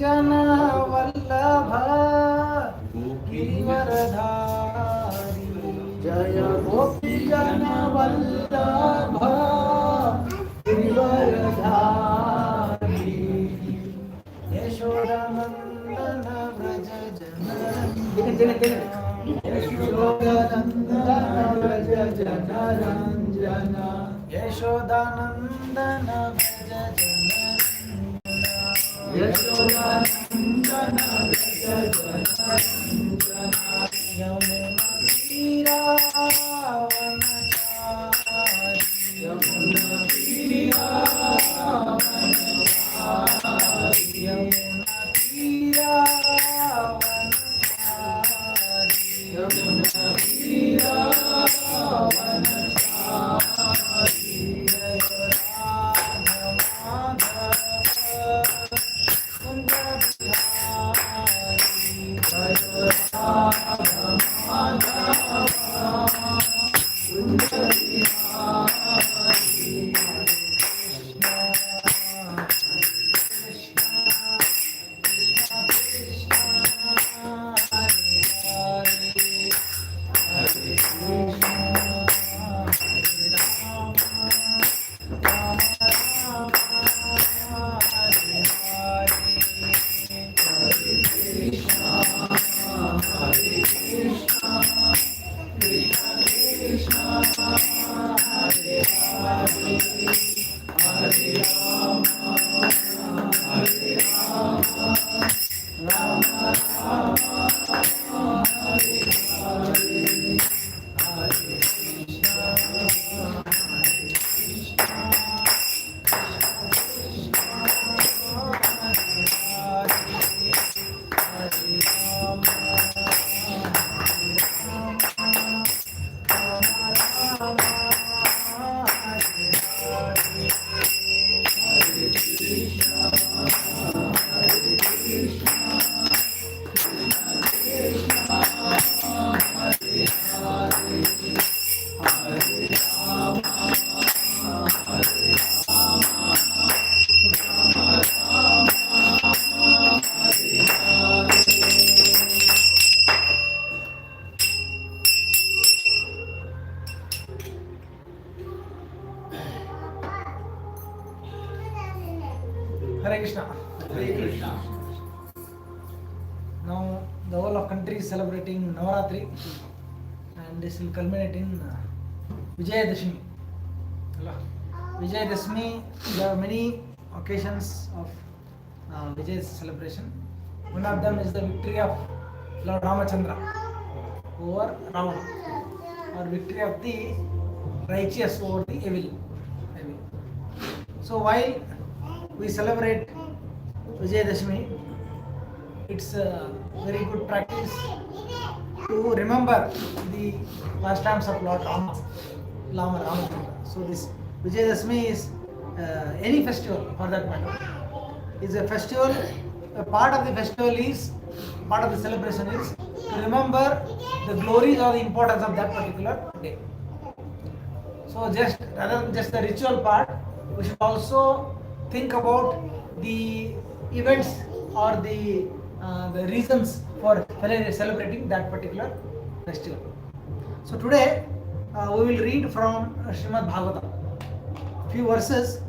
jana vallabha girivaradhari Jaya gopi jana vallabha girivaradhari Yashoda nandana vraja jana Yashoda nandana vraja jana ranjana Yashoda nandana vraja jana Yashoda nandana vraja jana Yamuna tiravanachari Yamuna tiravanachari Yamuna tiravanachari Yamuna tiravanachari Radha Madhava Kunda Bihari Radha Madhava Kunda Bihari Hare Krishna. Hare Krishna. Now the whole of country is celebrating Navaratri and this will culminate in Vijayadashmi. Vijayadashmi, there are many occasions of Vijay's celebration. One of them is the victory of Lord Ramachandra over Ravana, or victory of the righteous over the evil. So while we celebrate Vijayadashmi, it's a very good practice to remember the pastimes of Lord Ramachandra. So this Vijayadashmi is any festival for that matter. Is a festival. A part of the festival is, part of the celebration is to remember the glories or the importance of that particular day. So just rather than just the ritual part, we should also think about the events or the reasons for celebrating that particular festival. So today we will read from Srimad Bhagavatam, few verses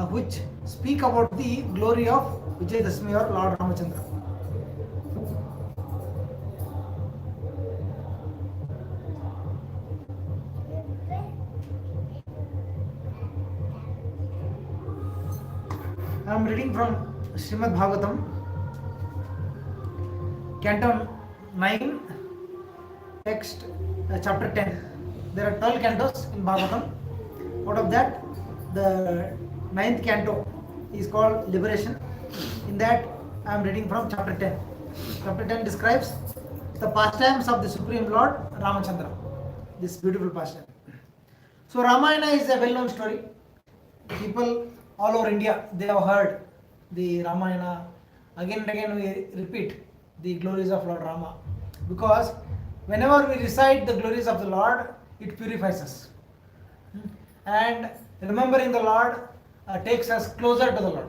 which speak about the glory of Vijayadashmi or Lord Ramachandra. I am reading from Srimad Bhagavatam, Canto 9, text chapter 10. There are 12 cantos in Bhagavatam. Out of that, the 9th canto is called Liberation. In that, I am reading from chapter 10. Chapter 10 describes the pastimes of the Supreme Lord Ramachandra. This beautiful pastime. So Ramayana is a well-known story. People all over India, they have heard the Ramayana. Again and again we repeat the glories of Lord Rama, because whenever we recite the glories of the Lord, it purifies us. And remembering the Lord takes us closer to the Lord.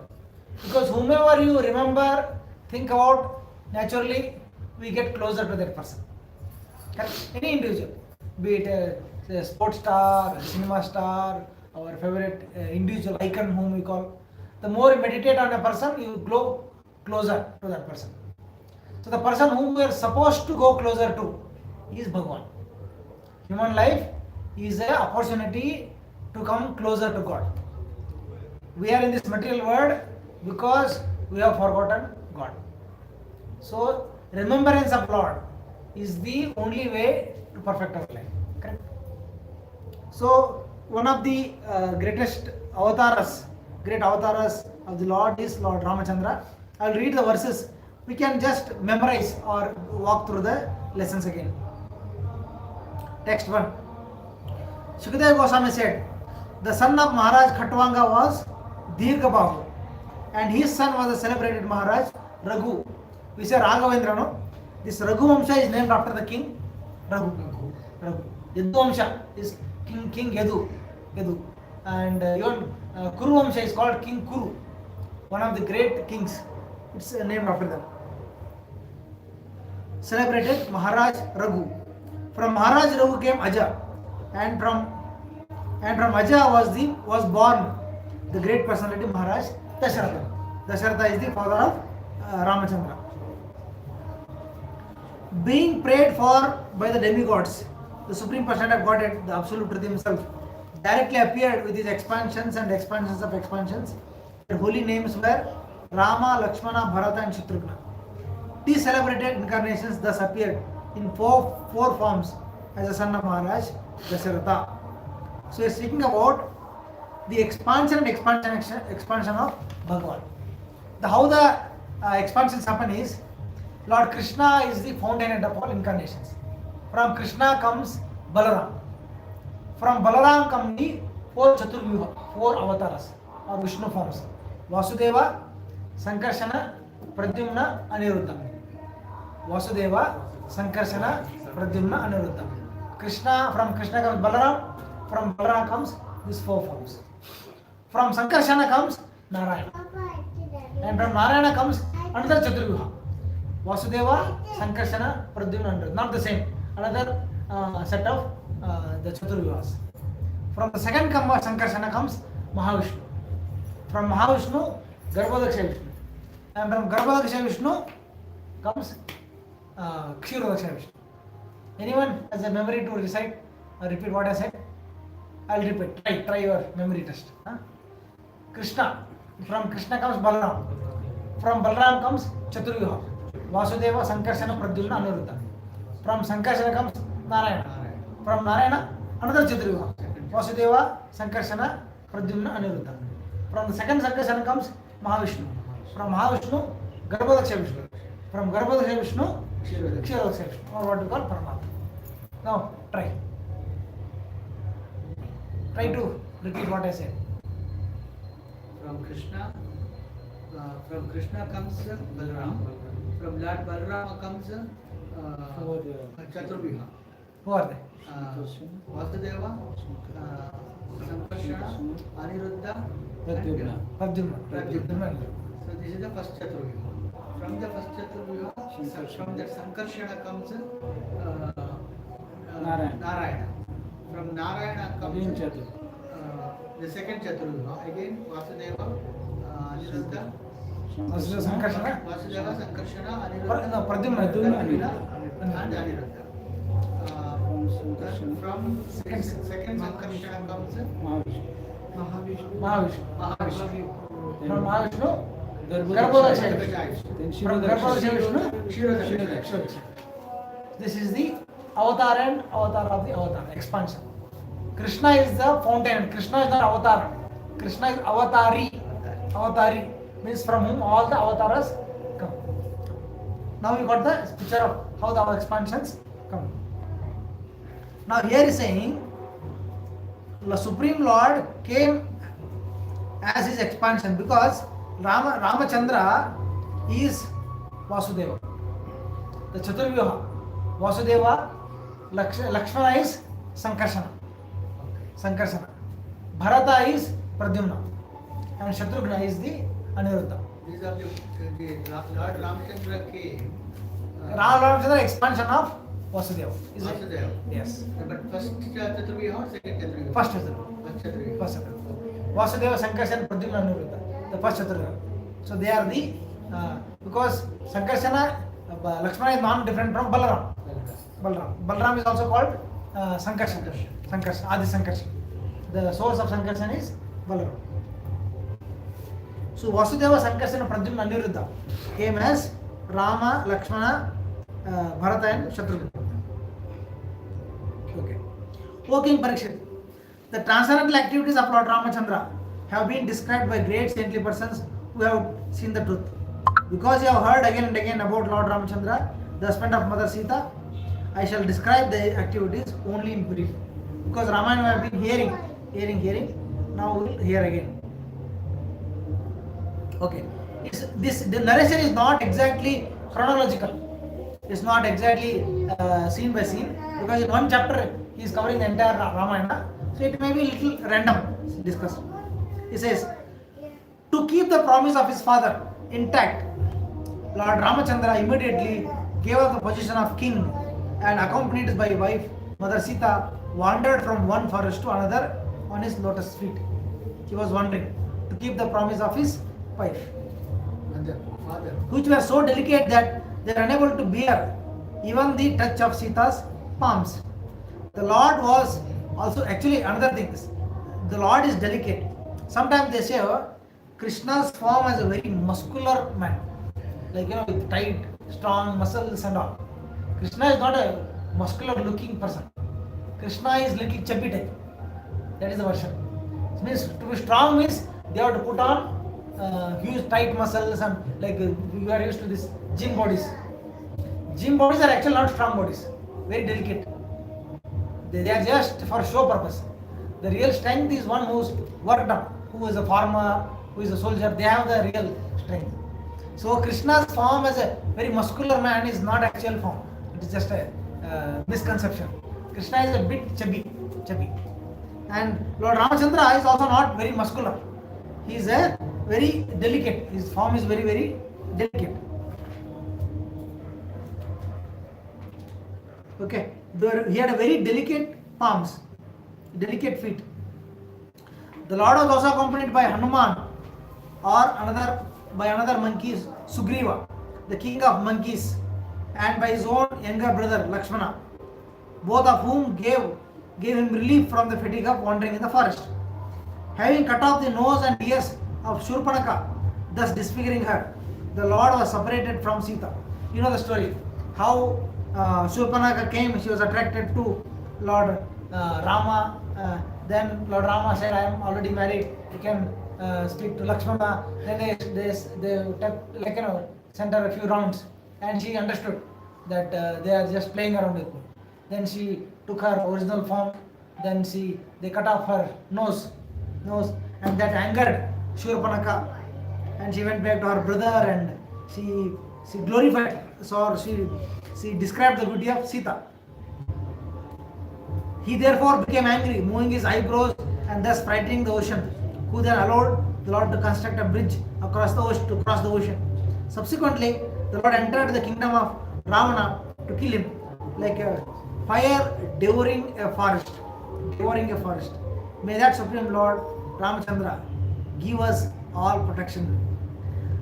Because whomever you remember think about, naturally we get closer to that person. Correct? Any individual, be it a sports star, a cinema star, our favorite individual icon whom we call, the more you meditate on a person, you grow closer to that person. So the person whom we are supposed to go closer to is Bhagwan. Human life is an opportunity to come closer to God. We are in this material world because we have forgotten God. So remembrance of Lord is the only way to perfect our life. Correct? So one of the great avatars of the Lord is Lord Ramachandra. I will read the verses. We can just memorize or walk through the lessons again. Text 1. Shukadeva Goswami said, the son of Maharaj Khatwanga was Dirghabahu, and his son was the celebrated Maharaj Raghu. We say Raghavendra, no? This Raghu Vamsha is named after the king Raghu. Yadu Vamsha is King Yadu. And even Kuru Vamsha is called King Kuru, one of the great kings. It's named after them. Celebrated Maharaj Raghu. From Maharaj Raghu came Aja, and from Aja was born the great personality Maharaj Dasharatha. Dasharatha is the father of Ramachandra. Being prayed for by the demigods, the Supreme Personality of Godhead, the Absolute Truth Himself, directly appeared with his expansions and expansions of expansions. Their holy names were Rama, Lakshmana, Bharata and Shatrughna. These celebrated incarnations thus appeared in four forms as a son of Maharaj Dasharatha. So he is speaking about the expansion and expansion of Bhagavan. How the expansions happen is, Lord Krishna is the fountain of all incarnations. From Krishna comes Balaram. From Balaram come the four Chaturvyuha, four avatars or Vishnu forms. Vasudeva, Sankarshana, Pradyumna, Aniruddha. Vasudeva, Sankarshana, Pradyumna, Aniruddha. From Krishna comes Balaram. From Balaram comes these four forms. From Sankarshana comes Narayana. And from Narayana comes another Chaturvyuha. Vasudeva, Sankarshana, Pradyumna, Aniruddha. Not the same. Another set of the Chaturvyuhas. From the second Sankarshana comes Mahavishnu. From Mahavishnu, Garbhodaksha Vishnu. And from Garbhodaksha Vishnu comes Kshirodaksha Vishnu. Anyone has a memory to recite or repeat what I said? I'll repeat. Try your memory test. Krishna. From Krishna comes Balaram. From Balaram comes Chaturvyuha. Vasudeva, Sankarshana, Pradyumna, Aniruddha. From Sankarshana comes Narayana. From Narayana, another Chaturvyuha. Vasudeva, Sankarshana, Pradyumna, Aniruddha. From the second Sankarshana comes Mahavishnu. From Mahavishnu, Garbhodaksha Vishnu. From Garbhodaksha Vishnu, Kshirodaksha Vishnu, or what we call Paramatma. Now try. Try to repeat what I said. From Krishna comes Balaram. From Lord Balaram comes Chaturvyuha. Who are they? Vasudeva, Sankarshana, Aniruddha, Pradyumna. So this is the first Chaturvyuha. From the first Chaturvyuha, from that Sankarshana comes Narayana. From Narayana comes the second Chaturvyuha. Again Vasudeva, Aniruddha, Sankarshana, Aniruddha, Pradyumna, and Aniruddha. From second Sankarshana comes Mahavishnu. From Mahavishnu, Garbhodaksha Vishnu. From Garbhodaksha Vishnu, Kshirodaksha. This is the avatar and avatar of the avatar, expansion. Krishna is the fountain. Krishna is not avatar. Krishna is avatari. Avatari means from whom all the avatars come. Now we got the picture of how the expansions come. Now here is saying the Supreme Lord came as his expansion because Ramachandra is Vasudeva. The Chaturvyuha. Vasudeva, Lakshmana is Sankarshana. Bharata is Pradyumna. And Shatrughna is the Aniruddha. These are the Lord Ramchandra came. Ramachandra expansion of Vasudeva. Is it? Vasudeva. Yes. But first Chaturviha or second Chaturviha? First Chaturviha. First Chaturviha. First Chaturviha. Vasudeva, Sankarsana, Pradyumna, Aniruddha. The first Chaturviha. So they are the because Sankarsana, Lakshmana is non-different from Balaram. Balaram is also called Sankarsana. Sankarsana, Adi Sankarsana. The source of Sankarsana is Balaram. So Vasudeva, Sankarsana, Pradyumna, Aniruddha came as Rama, Lakshmana, Bharata and Shatrugna. Okay. O King Parikshit, the transcendental activities of Lord Ramachandra have been described by great saintly persons who have seen the truth. Because you have heard again and again about Lord Ramachandra, the husband of Mother Sita, I shall describe the activities only in brief. Because Ramayana we have been hearing, now we will hear again. Okay. The narration is not exactly chronological. It's not exactly scene by scene, because in one chapter he is covering the entire Ramayana, so it may be a little random discussed. He says, to keep the promise of his father intact, Lord Ramachandra immediately gave up the position of king and, accompanied by wife Mother Sita, wandered from one forest to another on his lotus feet. He was wandering to keep the promise of his wife, Father. Which were so delicate that they are unable to bear even the touch of Sita's palms. The Lord was also, actually another thing is, the Lord is delicate. Sometimes they say Krishna's form as a very muscular man, like with tight, strong muscles and all. Krishna is not a muscular looking person. Krishna is little chubby type. That is the version. It means to be strong means they have to put on huge tight muscles and like we are used to this gym bodies. Gym bodies are actually not strong bodies, very delicate. They are just for show purpose. The real strength is one who's worked up, who is a farmer, who is a soldier. They have the real strength. So Krishna's form as a very muscular man is not actual form. It is just a misconception. Krishna is a bit chubby. And Lord Ramachandra is also not very muscular. He is a very delicate. His form is very, very delicate. Okay. He had a very delicate palms, delicate feet. The Lord was also accompanied by Hanuman or another monkey, Sugriva, the king of monkeys, and by his own younger brother Lakshmana, both of whom gave him relief from the fatigue of wandering in the forest. Having cut off the nose and ears of Shurpanaka, thus disfiguring her, the Lord was separated from Sita. You know the story, how Shurpanaka came, she was attracted to Lord Rama. Then Lord Rama said, I am already married, you can speak to Lakshmana. Then they sent her a few rounds and she understood that they are just playing around with me. Then she took her original form, then they cut off her nose, and that angered Shurpanaka, and she went back to her brother and she glorified, so she described the beauty of Sita. He therefore became angry, moving his eyebrows and thus frightening the ocean, who then allowed the Lord to construct a bridge across the ocean to cross the ocean. Subsequently, the Lord entered the kingdom of Ravana to kill him, like a fire devouring a forest. May that Supreme Lord Ramachandra give us all protection.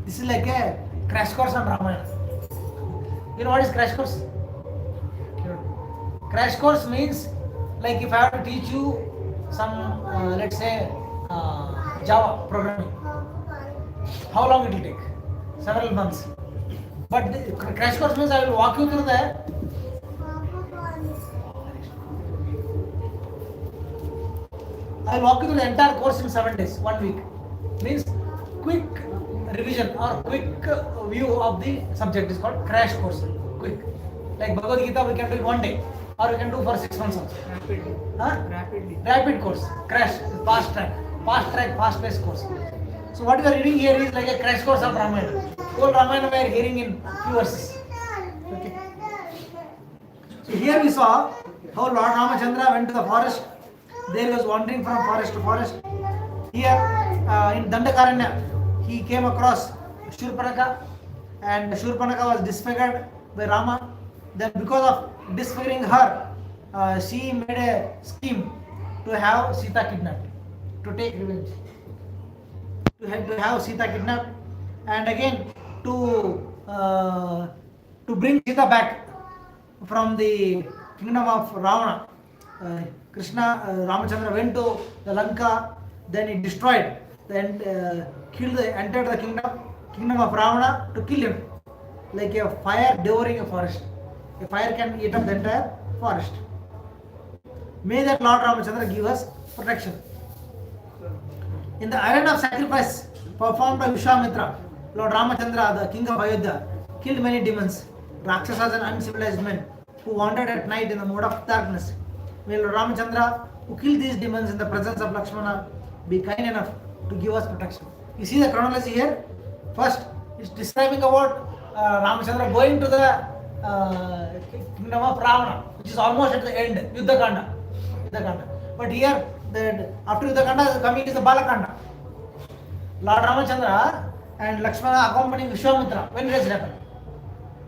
This is like a crash course on Ramayana. You know what is crash course? Crash course means, like if I have to teach you some, let's say, Java programming, how long it will take? Several months. But the crash course means I will walk you through the entire course in 7 days, 1 week. Means quick revision or quick view of the subject is called crash course. Quick. Like Bhagavad Gita we can do in 1 day, or we can do for 6 months also. Rapid course. Crash, fast track, fast paced course. So what we are reading here is like a crash course of Ramayana. Whole Ramayana we are hearing in few verses. Okay. So here we saw how Lord Ramachandra went to the forest. There he was wandering from forest to forest. Here in Dandakaranya, he came across Shurpanaka, and Shurpanaka was disfigured by Rama. Then because of disfiguring her, she made a scheme to have Sita kidnapped, to take revenge, to have Sita kidnapped, and again to bring Sita back from the kingdom of Ravana. Ramachandra went to the Lanka, then he destroyed, then entered the kingdom of Ravana to kill him, like a fire devouring a forest. A fire can eat up the entire forest. May that Lord Ramachandra give us protection. In the arena of sacrifice performed by Vishwamitra, Lord Ramachandra, the king of Ayodhya, killed many demons, Rakshasas and uncivilized men who wandered at night in the mode of darkness. May Lord Ramachandra, who killed these demons in the presence of Lakshmana, be kind enough to give us protection. You see the chronology here? First, it's describing about Ramachandra going to the kingdom of Ravana, which is almost at the end, Yuddhakanda. But here, after Yuddhakanda, coming is the Balakanda. Lord Ramachandra and Lakshmana accompanying Vishwamitra. When does it happen?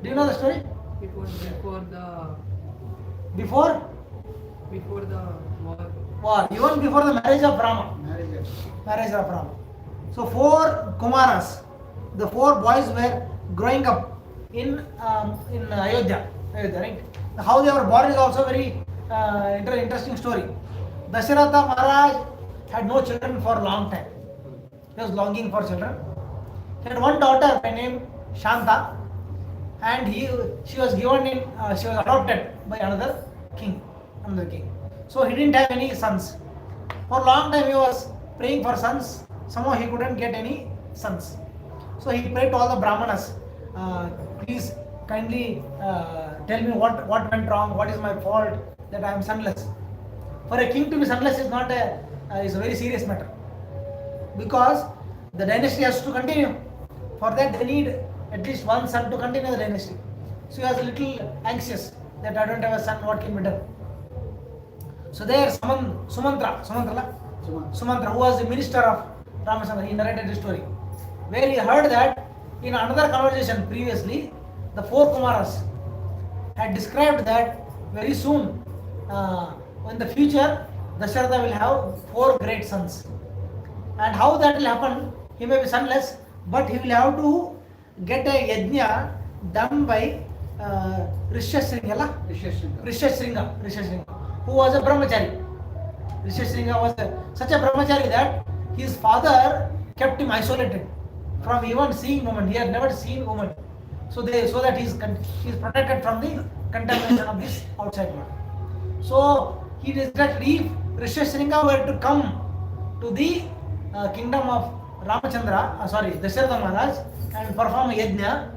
Do you know the story? It was before the war. Even before the marriage of Rama. So 4 Kumaras, the 4 boys were growing up in Ayodhya, right? How they were born is also very interesting story. Dasharatha Maharaj had no children for a long time. He was longing for children. He had one daughter by name Shanta, and she was adopted by another king. So he didn't have any sons. For a long time he was praying for sons. Somehow he couldn't get any sons. So he prayed to all the Brahmanas, please kindly tell me what went wrong, what is my fault that I am sonless. For a king to be sonless is not is a very serious matter, because the dynasty has to continue. For that they need at least one son to continue the dynasty. So he was a little anxious that I don't have a son, what can be done. So there Sumantra, who was the minister of Ramachandra, he narrated the story, where he heard that in another conversation previously, the 4 Kumaras had described that very soon, in the future, Dasharatha will have 4 great sons. And how that will happen, he may be sonless, but he will have to get a yajna done by Rishyashringa, who was a brahmachari. Rishyashringa was such a brahmachari that his father kept him isolated from even seeing women. He had never seen women. So that he is protected from the contamination of this outside world. So he decided if Rishyashringa were to come to the kingdom of Dasharatha Maharaj and perform a yajna,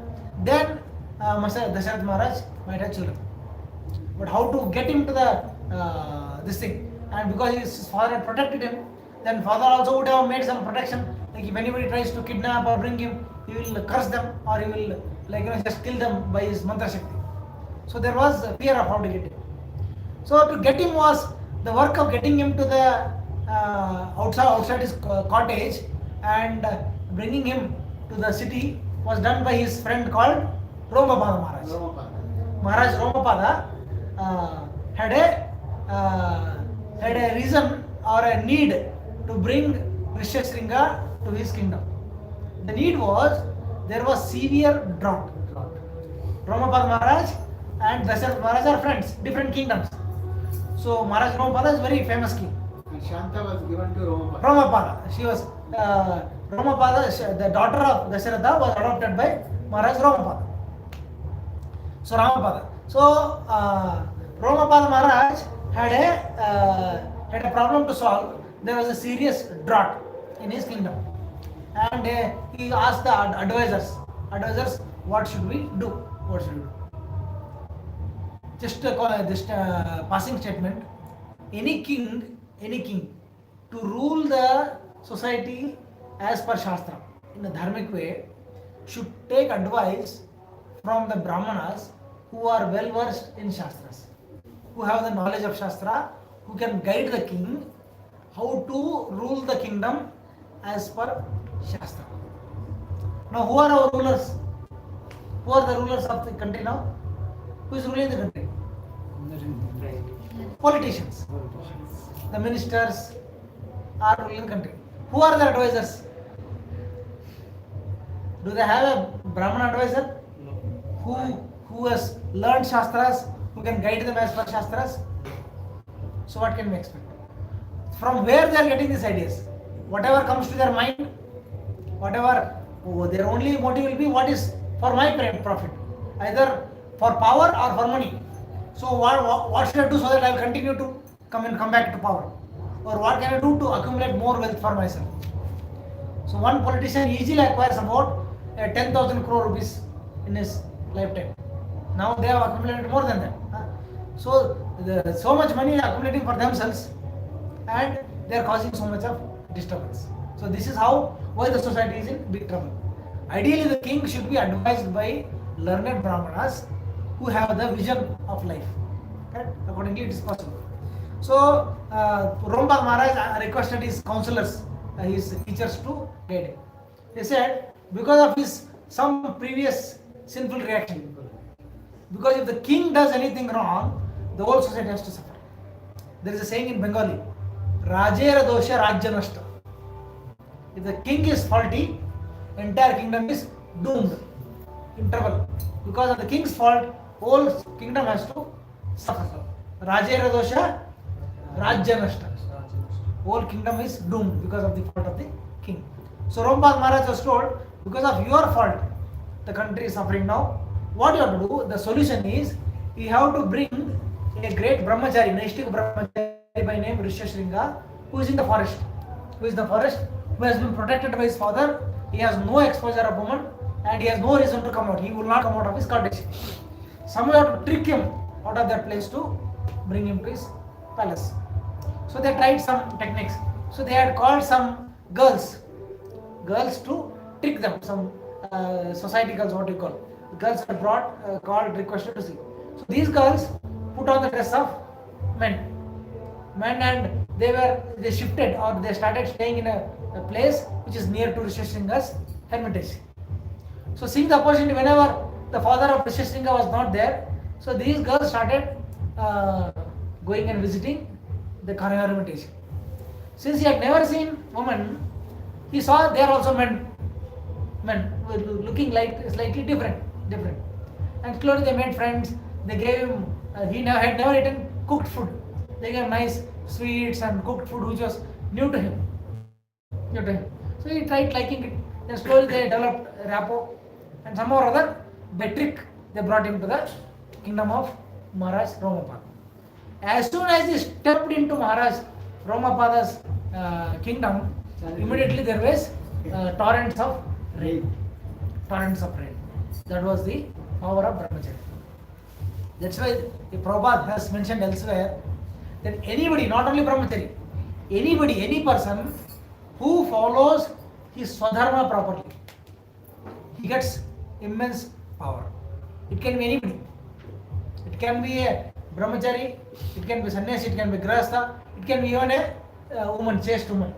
then Dasharatha Maharaj might have children. But how to get him to the this thing? And because his father had protected him, then father also would have made some protection. Like if anybody tries to kidnap or bring him, he will curse them, or he will just kill them by his mantra shakti. So there was a fear of how to get him. So to get him was the work of getting him to the outside his cottage and bringing him to the city was done by his friend called Romapada Maharaj. Maharaj Romapada had a reason or a need to bring Rishyashringa to his kingdom. The need was there was severe drought. Romapada Maharaj and Dasharatha Maharaj are friends, different kingdoms. So Maharaj Romapada is very famous king. And Shanta was given to Romapada. She was Romapada, the daughter of Dasharatha, was adopted by Maharaj Romapada. So Ramapada. So Romapada Maharaj had a problem to solve. There was a serious drought in his kingdom, and he asked the advisors, what should we do? Just passing statement. Any king to rule the society as per Shastra in a dharmic way should take advice from the Brahmanas who are well versed in Shastras, who have the knowledge of Shastra, who can guide the king how to rule the kingdom as per Shastra. Now who are our rulers? Who are the rulers of the country now? Who is ruling the country? Politicians. The ministers are ruling the country. Who are the advisors? Do they have a Brahman advisor? Who has learned Shastras, who can guide them as per Shastras? So what can we expect? From where they are getting these ideas? Whatever comes to their mind, whatever their only motive will be, what is for my profit, either for power or for money. So what should I do so that I will continue to come back to power? Or what can I do to accumulate more wealth for myself? So one politician easily acquires about 10,000 crore rupees in his lifetime. Now they have accumulated more than that. So so much money accumulating for themselves, and they are causing so much of disturbance. So this is why the society is in big trouble. Ideally, the king should be advised by learned brahmanas who have the vision of life. Correct? Accordingly, it is possible. So Rombag Maharaj requested his counselors, his teachers to guide him. They said, because of his some previous sinful reaction, because if the king does anything wrong, the whole society has to suffer. There is a saying in Bengali, Rajera dosha rajya nashta. If the king is faulty, entire kingdom is doomed, in trouble. Because of the king's fault, whole kingdom has to suffer. Rajera dosha rajya nashta. Whole kingdom is doomed because of the fault of the king. So Rombag Maharaj was told, because of your fault, the country is suffering now. What you have to do, the solution is, you have to bring a great brahmachari, Naishtik brahmachari by name Rishashringa, who is in the forest. Who is in the forest, who has been protected by his father. He has no exposure of woman, and he has no reason to come out. He will not come out of his cottage. Someone have to trick him out of that place to bring him to his palace. So they tried some techniques. So they had called some girls to trick them, some society girls, what you call. The girls were brought, requested to see. So these girls put on the dress of men, and they shifted, or they started staying in a place which is near to Rishashringa's hermitage. So seeing the opportunity, whenever the father of Rishashringa was not there, so these girls started going and visiting the hermitage. Since he had never seen women, he saw there also men were looking like slightly different. And slowly they made friends. They gave him, he had never eaten cooked food. They gave him nice sweets and cooked food which was new to him. So he tried liking it. Then slowly they developed rapport, and somehow or other, by trick, they brought him to the kingdom of Maharaj Romapada. As soon as he stepped into Maharaj Romapada's kingdom, immediately there was torrents of rain. That was the power of brahmacharya. That's why the Prabhupada has mentioned elsewhere that anybody, not only brahmachari, any person who follows his swadharma properly, he gets immense power. It can be anybody. It can be a brahmachari, it can be sannyasi, it can be grahastha, it can be even a woman, chaste woman.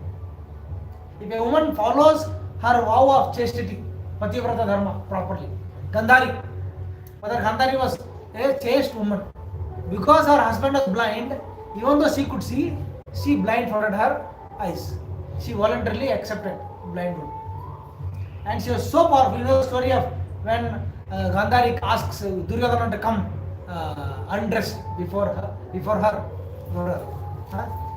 If a woman follows her vow of chastity, pativrata dharma properly, Gandhari, Mother Gandhari was a chaste woman. Because her husband was blind, even though she could see, she blindfolded her eyes. She voluntarily accepted blindfold. And she was so powerful. You know the story of when Gandhari asks Duryodhana to come undressed before her.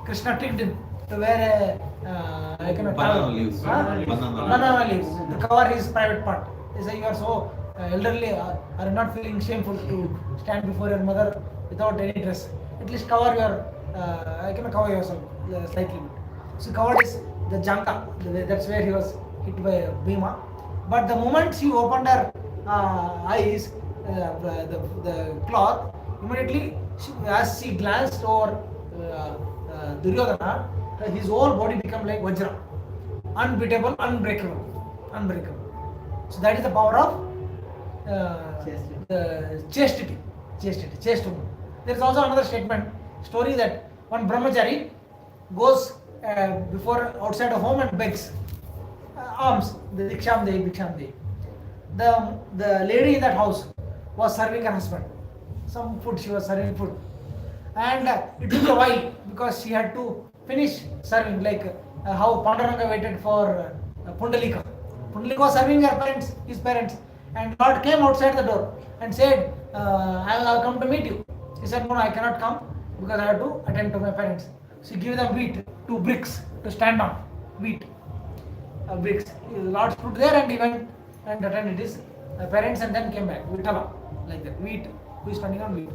Krishna tricked him to wear a banana leaves. Banana leaves. To cover his private part. He said, you are so elderly, are you not feeling shameful to stand before your mother without any dress? At least cover your, cover yourself slightly. So covered is the janga. That's where he was hit by Bhima. But the moment she opened her eyes, the cloth, immediately as she glanced over Duryodhana, his whole body became like Vajra, unbeatable, unbreakable. So that is the power of the chastity, chaste woman. There is also another story that one brahmachari goes before outside of home and begs alms, the Diksham Dehi. the lady in that house was serving her husband some food. She was serving food, and it took a while because she had to finish serving, like how Panduranga waited for Pundalika. Pundalika was serving his parents, and Lord came outside the door and said, I have come to meet you. He said, no, I cannot come because I have to attend to my parents. She gave them wheat, 2 bricks to stand on, wheat, bricks. The Lord stood there and he went and attended his parents and then came back, Vitala, like that, wheat, who is standing on wheat.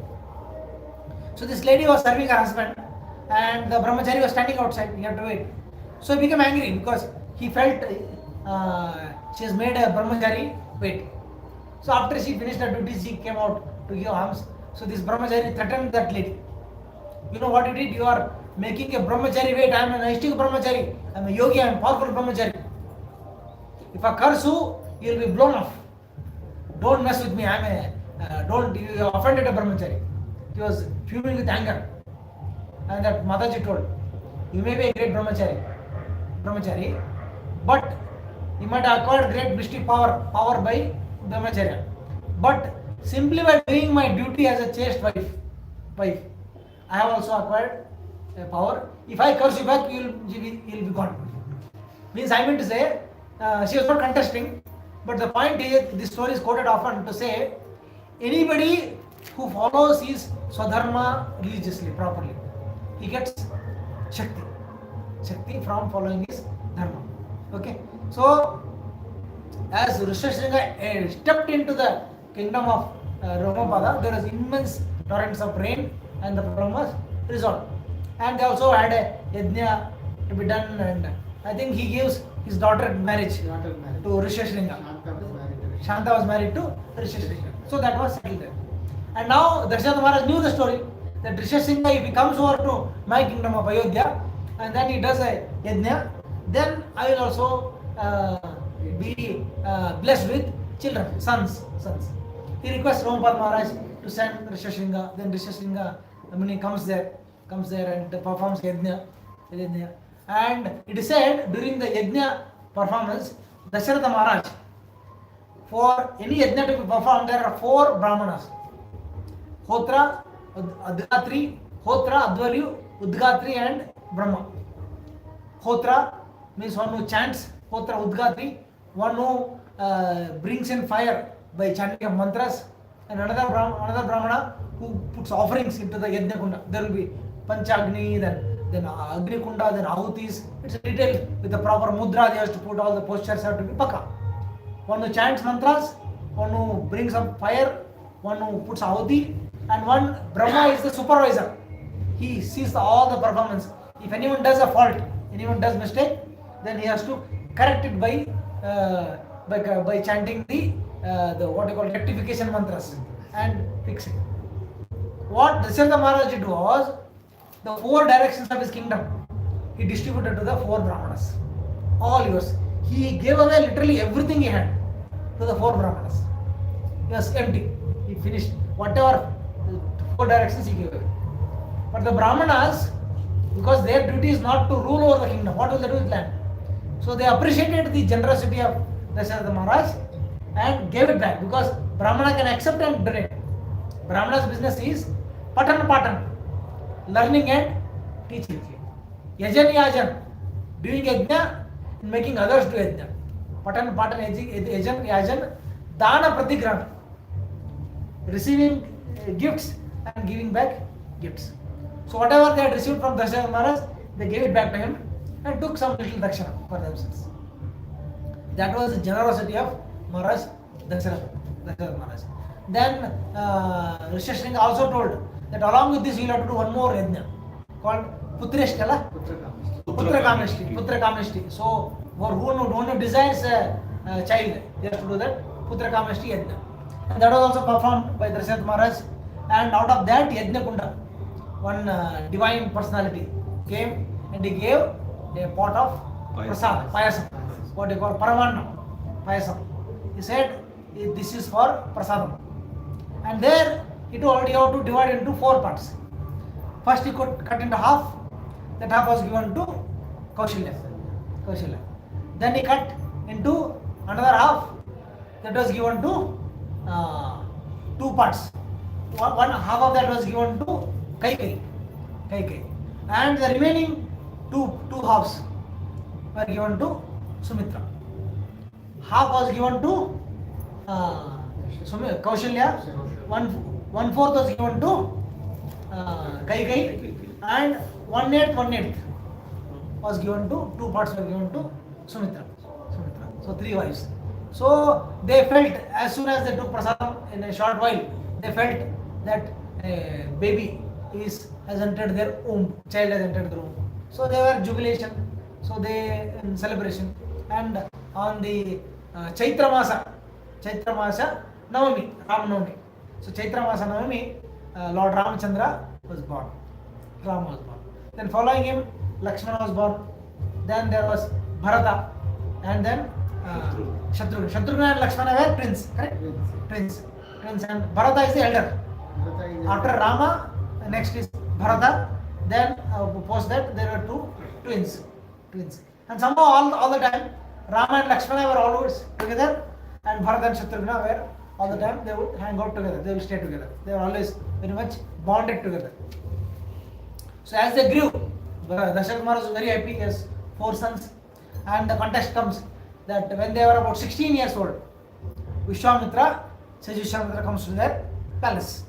So this lady was serving her husband and the brahmachari was standing outside, he had to wait. So he became angry because he felt she has made a brahmachari wait. So after she finished her duties, she came out to give alms. So this brahmachari threatened that lady. You know what you did? You are making a brahmachari wait. I am an Aishtika brahmachari. I am a yogi. I am a powerful brahmachari. If I curse you, you will be blown off. Don't mess with me. I am don't. You offended a brahmachari. He was fuming with anger. And that Mataji told, you may be a great brahmachari, but you might have acquired great mystic power by brahmacharya. But simply by doing my duty as a chaste wife, I have also acquired a power. If I curse you back, you will be gone. Means I mean to say, she was not contesting, but the point is, this story is quoted often to say, anybody who follows his swadharma religiously, properly, he gets Shakti from following his dharma. Okay, so as Rishashringa stepped into the kingdom of Romapada, there was immense torrents of rain and the problem was resolved. And they also had a yajna to be done, and I think he gives his daughter in marriage to Rishashringa. Shanta was married to Rishashringa. So that was settled there. And now Darshanatha Maharaj knew the story that Rishashringa, if he comes over to my kingdom of Ayodhya and then he does a yajna, then I will also be blessed with children, sons. He requests Romapada Maharaj to send Rishashringa. Then Rishashringa Muni comes there and performs yajna. And it is said during the yajna performance, Dasaratha Maharaj, for any yajna to be performed, there are 4 brahmanas: Hotra, Adgatri, Hotra, Advalyu, Udgatri, and Brahma. Hotra means one who chants, Hotra Udgatri, one who brings in fire by chanting of mantras, and another Brahmana who puts offerings into the Yajna Kunda. There will be Panchagni, then Agni Kunda, then Ahutis. It's detailed with the proper mudra. They have to put, all the postures have to be paka. One who chants mantras, one who brings up fire, one who puts Ahuti, and one Brahma is the supervisor. He sees all the performance. If anyone does a fault, anyone does mistake, then he has to correct it by chanting the what you call rectification mantras and fix it. What Dasaratha Maharaj did was, the 4 directions of his kingdom he distributed to the 4 brahmanas, all yours. He gave away literally everything he had to the 4 brahmanas. He was empty. He finished whatever 4 directions he gave away. But the brahmanas, because their duty is not to rule over the kingdom, what will they do with land? So they appreciated the generosity of Dasaratha Maharaj and gave it back, because Brahmana can accept and donate. Brahmana's business is patan, learning and teaching. Yajan, doing yajna and making others do yajna. Patan, yajan, dana pratigrahana, receiving gifts and giving back gifts. So whatever they had received from Dasaratha Maharaj, they gave it back to him and took some little dakshana for themselves. That was the generosity of Maharaj Dasaratha Maharaj. Then Rishashringa also told that along with this you will have to do one more yajna called Putra Kameshti. So for who desires a child, they have to do that Putra Kameshti yajna. And that was also performed by Dasaratha Maharaj. And out of that yajna kunda, one divine personality came and he gave a pot of prasad, payasam, what they call paravanna, payasam. He said, this is for prasadam. And there he told you have to divide into 4 parts. First he could cut into half, that half was given to Kaushilya. Then he cut into another half that was given to two parts. One half of that was given to Kaikai, and the remaining two halves were given to Sumitra. Half was given to Kaushalya. One fourth was given to Kaikai, and one eighth was given to two parts were given to Sumitra. So 3 wives. So they felt as soon as they took prasadam in a short while, they felt that a baby has entered their womb, child has entered the womb. So they were jubilation. So they in celebration, and on the Chaitra Masa Navami, Ram Navami. So Chaitra Masa Navami, Lord Ramachandra was born. Ram was born. Then following him, Lakshmana was born. Then there was Bharata, and then Shatrugna. Shatrugna and Lakshmana were twins, correct? Twins, and Bharata is the elder. After Rama, next is Bharata. Then post that there were two twins, and somehow all the time Rama and Lakshmana were always together, and Bharata and Shatrugna were all the time, they would hang out together, they would stay together, they were always very much bonded together. So as they grew, Dasharatha Maharaj was very happy. He has 4 sons, and the context comes that when they were about 16 years old, Sage Vishwamitra comes to their palace,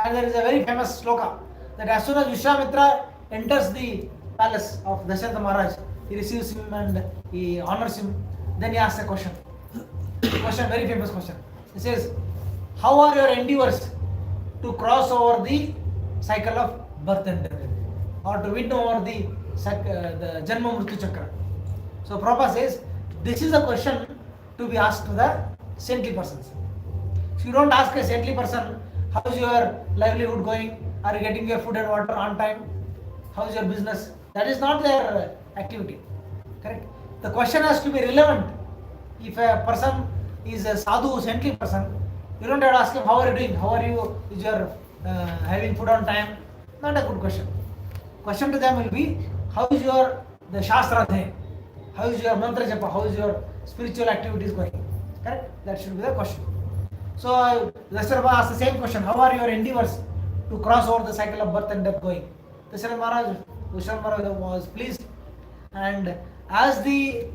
and there is a very famous sloka that as soon as Vishwamitra enters the palace of Dasharatha Maharaj, he receives him and he honors him. Then he asks a question, very famous question. He says, "How are your endeavors to cross over the cycle of birth and death, or to win over the Janma Mrityu Chakra?" So Prabhupada says, this is a question to be asked to the saintly persons. So you don't ask a saintly person, how is your livelihood going? Are you getting your food and water on time? How is your business? That is not their activity. Correct? The question has to be relevant. If a person is a sadhu, saintly person, you don't have to ask him, how are you doing? How are you? Is your having food on time? Not a good question. Question to them will be, how is the Shastra Adhyay? How is your mantra japa? How is your spiritual activities going? Correct? That should be the question. So Dasharatha asked the same question, how are your endeavors to cross over the cycle of birth and death going? Dasharatha Maharaj was pleased, and as the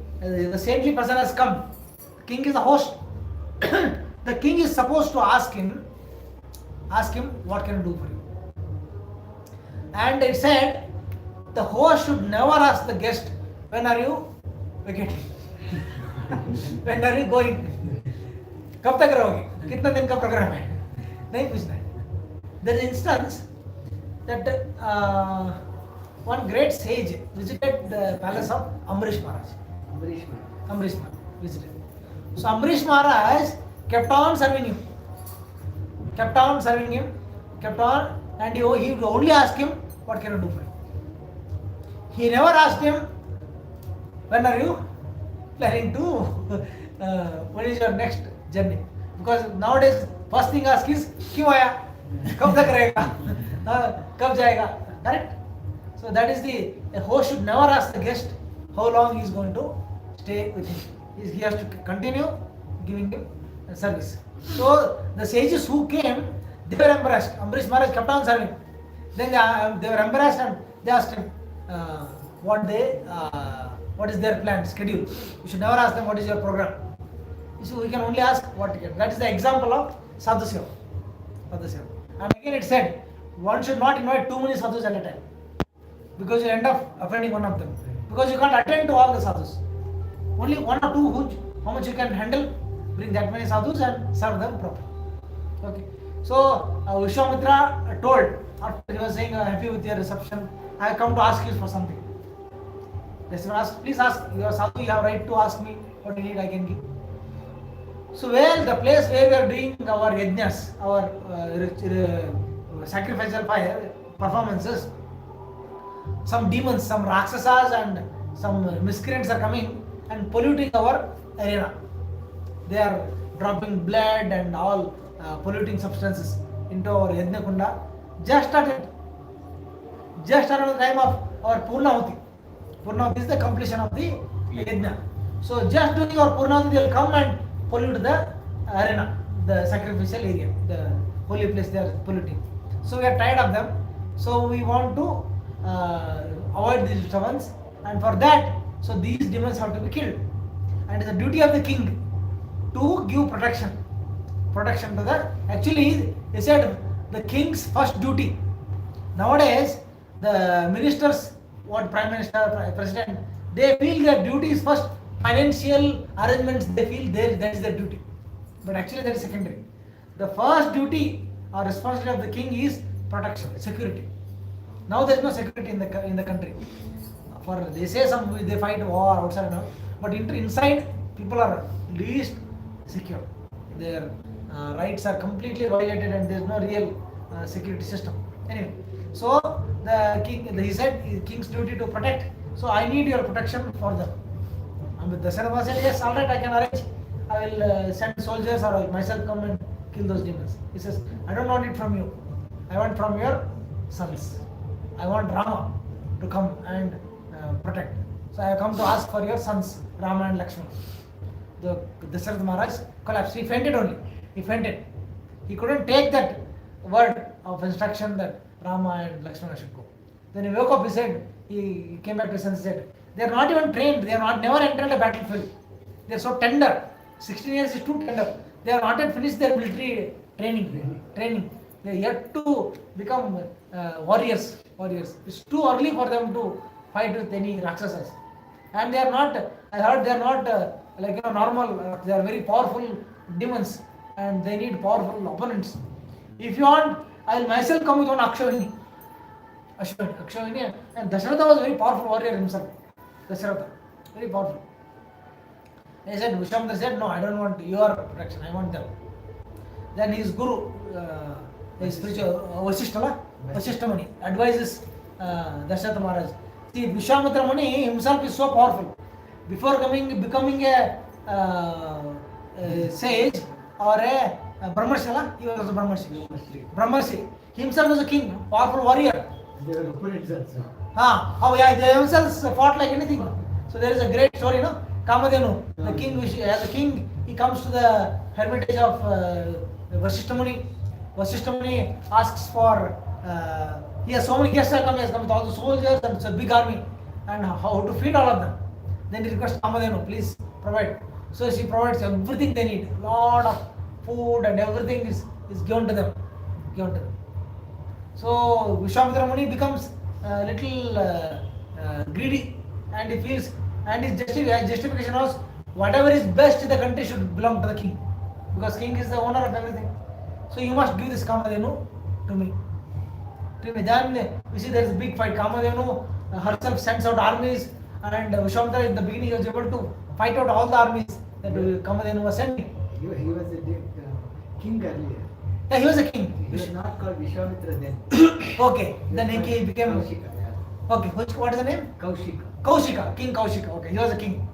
saintly person has come, the king is the host. The king is supposed to ask him, what can I do for you? And it said, the host should never ask the guest, when are you vacating? When are you going? कब तक रहोगे? कितना दिन का programme है? नहीं पूछना है. There is instance that one great sage visited the palace of Amrish Maharaj. Amrish Maharaj visited. So Amrish Maharaj kept on serving him, and he would only ask him, what can I do for you? He never asked him, when are you planning to, what is your next journey? Because nowadays, first thing ask is, क्यों आया? कब तक रहेगा? कब जाएगा? Correct? So that is a host should never ask the guest how long he is going to stay with him. He has to continue giving him service. So the sages who came, they were embarrassed. Amrish Maharaj kept on serving. Then they were embarrassed, and they asked him what is their plan, schedule. You should never ask them what is your program. So we can only ask what to get. That is the example of sadhu seva. And again it said, one should not invite too many sadhus at a time, because you end up offending one of them. Because you can't attend to all the sadhus. Only 1 or 2, how much you can handle, bring that many sadhus and serve them properly. Okay. So Vishwamitra told, after he was saying, happy with your reception, I have come to ask you for something. Please ask, you are sadhu, you have right to ask me what you need, I can give. So the place where we are doing our yajnas, our sacrificial fire performances, some demons, some rakshasas and some miscreants are coming and polluting our arena. They are dropping blood and all polluting substances into our yajna kunda. Just started the time of our Purnahuti. Purnahuti is the completion of the yajna. So just doing our Purnahuti, they will come and pollute the arena, the sacrificial area, the holy place they are polluting. So we are tired of them. So we want to avoid these disturbance, and for that, so these demons have to be killed. And it's the duty of the king to give protection to the. Actually, they said the king's first duty. Nowadays, the ministers, what prime minister, president, they feel their duty is first financial arrangements. They feel that is their duty, but actually that is secondary. The first duty or responsibility of the king is protection, security. Now there is no security in the country. For they say they fight war outside now, but inside people are least secure. Their rights are completely violated, and there is no real security system. Anyway, so the king, he said, king's duty to protect. So I need your protection for them. And Dasharatha said, yes, all right, I can arrange. I will send soldiers, or I will myself come and kill those demons. He says, I don't want it from you. I want from your sons. I want Rama to come and protect. So I have come to ask for your sons, Rama and Lakshmana. The Dasharatha Maharaj collapsed. He fainted only. He fainted. He couldn't take that word of instruction that Rama and Lakshmana should go. Then he woke up. He said, he came back to his senses. Said, they are not even trained. They are not never entered a battlefield. They are so tender. 16 years is too tender. They are not yet finished their military training. They are yet to become warriors. It's too early for them to fight with any Rakshasas. And they are not, I heard they are not normal, they are very powerful demons, and they need powerful opponents. If you want, I will myself come with one Akshayani, and Dasharatha was a very powerful warrior himself. Dasharatha, very powerful. He said, Vishwamitra said, no, I don't want your protection, I want them. Then his guru, his spiritual Vasishtha Muni, advises Dasharatha Maharaj. See, Vishwamitra Muni himself is so powerful. Before becoming a sage or a Brahmarshi, he was a Brahmarshi. He himself was a king, powerful warrior. They were opponents also. Oh yeah, they themselves fought like anything. So there is a great story, no? Kamadhenu, the king, as a king, he comes to the hermitage of Vasishtha Muni. Vasishtha Muni asks for, he has so many guests come, he has come with all the soldiers, and it's a big army, and how to feed all of them. Then he requests Kamadhenu, please provide. So she provides everything they need, lot of food and everything is given to them. So Vishwamitra Muni becomes a little greedy, and he feels, and his justification was, whatever is best in the country should belong to the king, because king is the owner of everything. So you must give this Kamadhenu to me. Then we see there is a big fight. Kamadhenu herself sends out armies, and Vishwamitra in the beginning he was able to fight out all the armies that Kamadhenu was sending. He was a king earlier. Yeah, he was a king. He was not called Vishwamitra then. Okay, then he became. Kaushika. Okay, what is the name? Kaushika. King Kaushika. Okay, he was a king.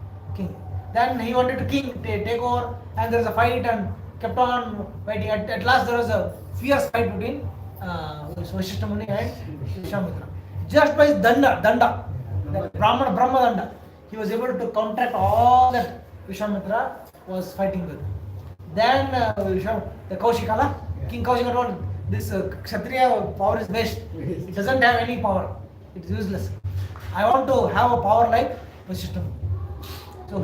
Then he wanted to take over, and there was a fight and kept on fighting. At last there was a fierce fight between Vasishtha Muni and Vishwamitra. Just by his danda, that Brahma Danda, he was able to counteract all that Vishwamitra was fighting with. Then the Kaushika, King Kaushika told, this Kshatriya power is waste. It doesn't have any power. It's useless. I want to have a power like Vasishtha Muni. So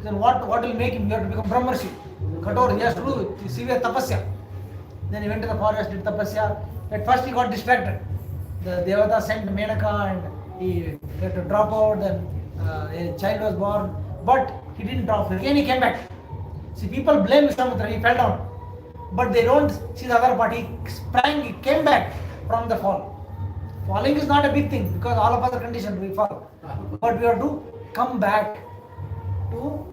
then what will make him? You have to become Brahmarshi. Kator, he has to do severe tapasya. Then he went to the forest, did tapasya. At first he got distracted. The Devata sent Menaka and he had to drop out. Then a child was born, but he didn't drop. Again he came back. See, people blame Vishwamitra, he fell down. But they don't see the other part. He came back from the fall. Falling is not a big thing, because all of us are conditioned, we fall. But we have to come back to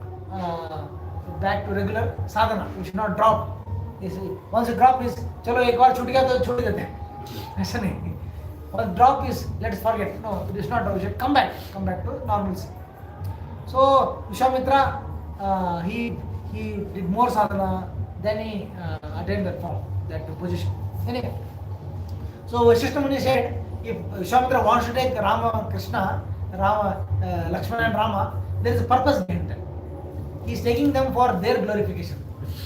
regular sadhana. We should not drop. Once you drop is, chalo ek baar chhut gaya to chhod dete hain. Aisa nahi. Once drop is, let's forget. No, it is not drop. We should come back to normalcy. So Vishwamitra, he did more sadhana, then he attained that form, that position. Anyway, so Vasishtha Muni said, if Vishwamitra wants to take Lakshmana and Rama, there is a purpose behind that. He is taking them for their glorification.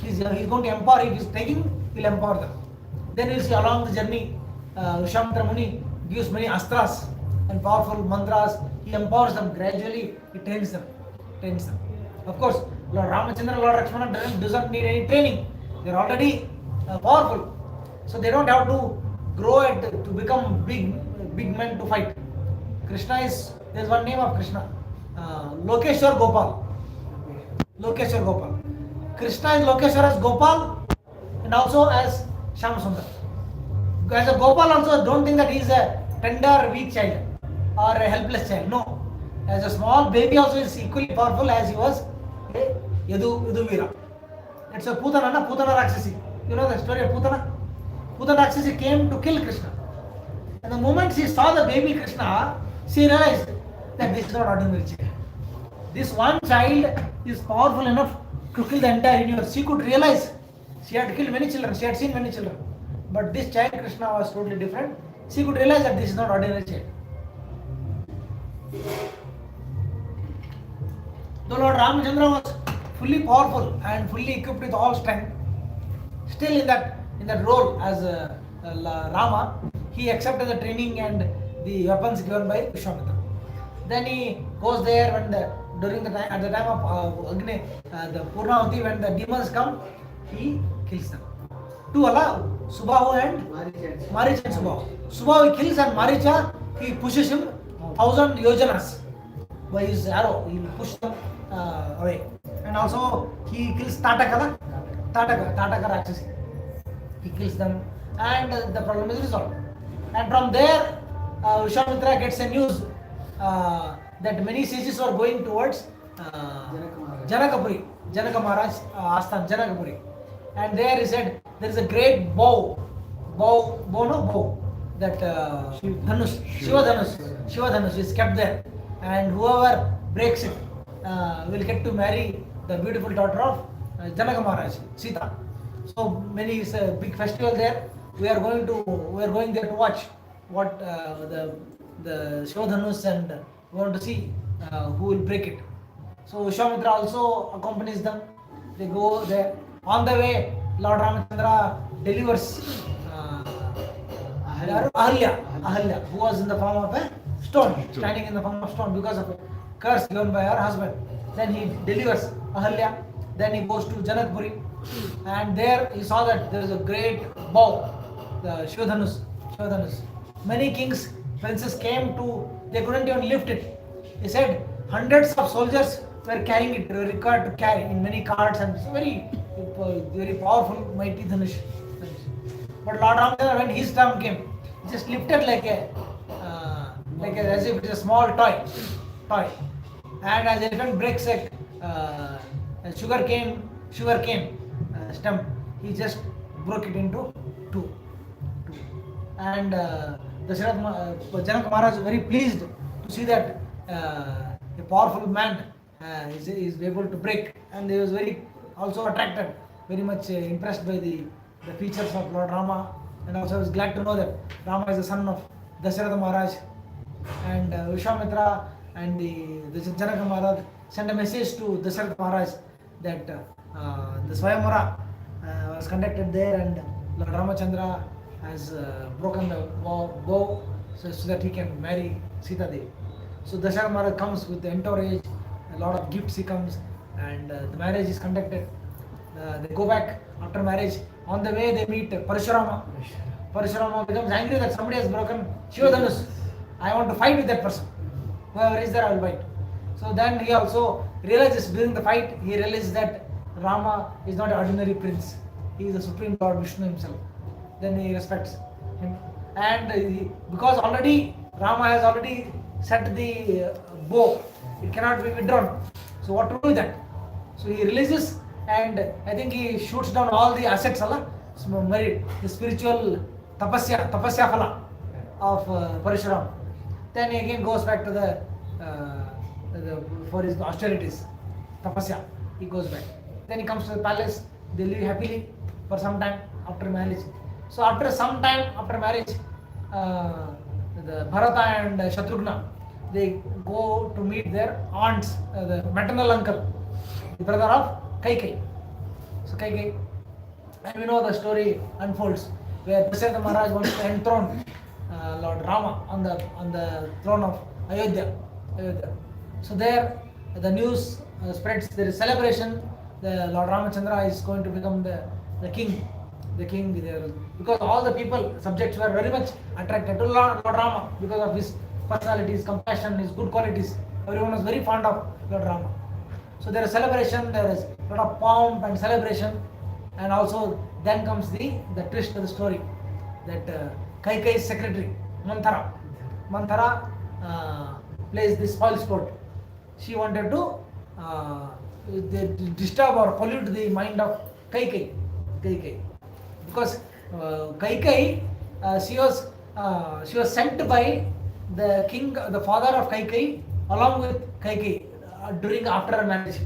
He is going to empower. If he is taking, he will empower them. Then you will see along the journey, Vishwamitra Muni gives many astras and powerful mantras. He empowers them gradually. He trains them. Of course, Lord Ramachandra, Lord Lakshmana doesn't need any training. They are already powerful, so they don't have to grow to become big men to fight. Krishna is, there is one name of Krishna, Lokeshwar Gopal. Lokeshwar Gopal. Krishna is Lokeshwar as Gopal and also as Shyam Sundar. As a Gopal also, don't think that he is a tender, weak child or a helpless child. No. As a small baby also is equally powerful as he was a Yaduvira. It's a Putana Rakshasi. You know the story of Putana? Putana Rakshasi came to kill Krishna. And the moment she saw the baby Krishna, she realized that this is not ordinary child. This one child is powerful enough to kill the entire universe. She could realize she had killed many children, she had seen many children. But this child Krishna was totally different. She could realize that this is not ordinary child. Though Lord Ramachandra was fully powerful and fully equipped with all strength, still in that role as Rama, he accepted the training and the weapons given by Vishwamitra. Then he goes there at the time of Agni, the Purnavati, when the demons come, he kills them. Two Allah, Subahu and Maricha and Subahu. Subahu he kills, and Maricha he pushes him 1,000 yojanas by his arrow. He will push them away. And also he kills Tataka Rakshasi. He kills them, and the problem is resolved. And from there, Vishwamitra gets a news that many sages were going towards Janakapuri, Janaka Maharaj Asthan, Janakapuri. And there he said there is a great bow, that Shiva Dhanush is kept there, and whoever breaks it will get to marry the beautiful daughter of Janaka Maharaj, Sita. So many, it's a big festival there. We are going there to watch what the Shiva Dhanush, and we want to see who will break it. So Vishwamitra also accompanies them. They go there. On the way, Lord Ramachandra delivers Ahalya, who was in the form of a stone, standing in the form of stone because of a curse given by her husband. Then he delivers Ahalya. Then he goes to Janakpuri, and there he saw that there is a great bow, the Shiva Dhanush. Many kings, princes came to, they couldn't even lift it. He said hundreds of soldiers were carrying it, were required to carry in many carts, and it's a very powerful, mighty Dhanush. But Lord Ramachandra, when his turn came, he just lifted as if it is a small toy. And as a elephant breaks a sugar cane stem, he just broke it into two. And Janaka Maharaj was very pleased to see that a powerful man is able to break, and he was very also attracted, very much impressed by the features of Lord Rama, and also was glad to know that Rama is the son of Dasharatha Maharaj. And Vishwamitra and the Janaka Maharaj sent a message to Dasharatha Maharaj that the Swayamvara was conducted there, and Lord Ramachandra has broken the bow so that he can marry Sita Devi. So Dasharatha Maharaj comes with the entourage, a lot of gifts he comes, and the marriage is conducted. They go back after marriage. On the way they meet Parashurama. Parashurama becomes angry that somebody has broken Shiva Dhanush. I want to fight with that person. Whoever is there, I will fight. So then he also realizes during the fight, he realizes that Rama is not an ordinary prince. He is the Supreme Lord Vishnu himself. Then he respects him. And because already Rama has already set the bow, it cannot be withdrawn. So what to do with that? So he releases, and I think he shoots down all the assets, the spiritual tapasya phala of Parashuram. Then he again goes back to for his austerities, tapasya. He goes back. Then he comes to the palace. They live happily for some time after marriage. So after some time after marriage, the Bharata and Shatrughna, they go to meet their aunts, the maternal uncle. the brother of Kaikai. So Kaikai, and we know the story unfolds where Dasharatha Maharaj wants to enthrone Lord Rama on the throne of Ayodhya. So there the news spreads. There is celebration. The Lord Ramachandra is going to become the king. The king there, because all the people, subjects were very much attracted to Lord Rama because of his personality, his compassion, his good qualities. Everyone was very fond of Lord Rama. So there is celebration, there is a lot of pomp and celebration, and also then comes the twist of the story that Kaikai's secretary Manthara plays this spoil sport. She wanted to disturb or pollute the mind of Kaikai. Because Kaikai, she was sent by the king, the father of Kaikai, along with Kaikai after her marriage.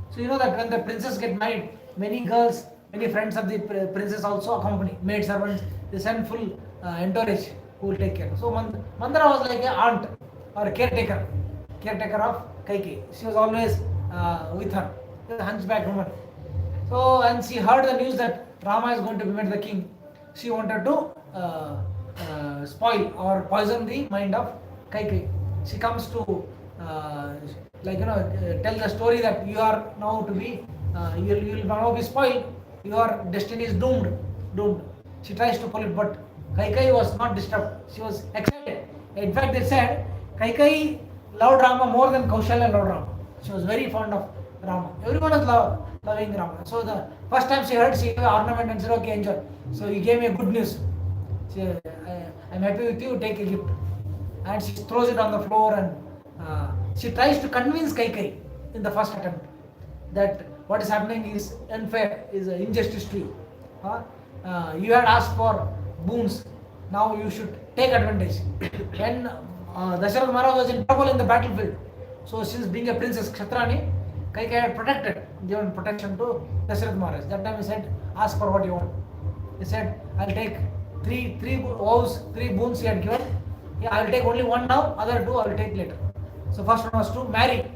So you know that when the princess get married, many girls, many friends of the princess also accompany, maid servants. They send full entourage who will take care. So Mandara was like an aunt or a caretaker of Kaikai. She was always with her, a hunchback woman. So and she heard the news that Rama is going to be made the king. She wanted to spoil or poison the mind of Kaikai. She comes to tell the story that you are now to be, you will now be spoiled. Your destiny is doomed. She tries to pollute, but Kaikai was not disturbed. She was excited. In fact, they said Kaikai loved Rama more than Kaushalya loved Rama. She was very fond of Rama. Everyone was loving Rama. So the first time she heard, she gave an ornament and said, okay, enjoy. So he gave me a good news. She, I'm happy with you, take a gift. And she throws it on the floor and she tries to convince Kaikai in the first attempt that what is happening is unfair, is an injustice to you. You had asked for boons, now you should take advantage. When Dasharatha Maharaj was in trouble in the battlefield, so since being a princess Kshatrani, Kaikai had given protection to Dasharatha Maharaj. That time he said, ask for what you want. He said, I'll take three vows, 3 boons he had given. Yeah, I'll take only one now, other 2 I'll take later. So first one was to marry.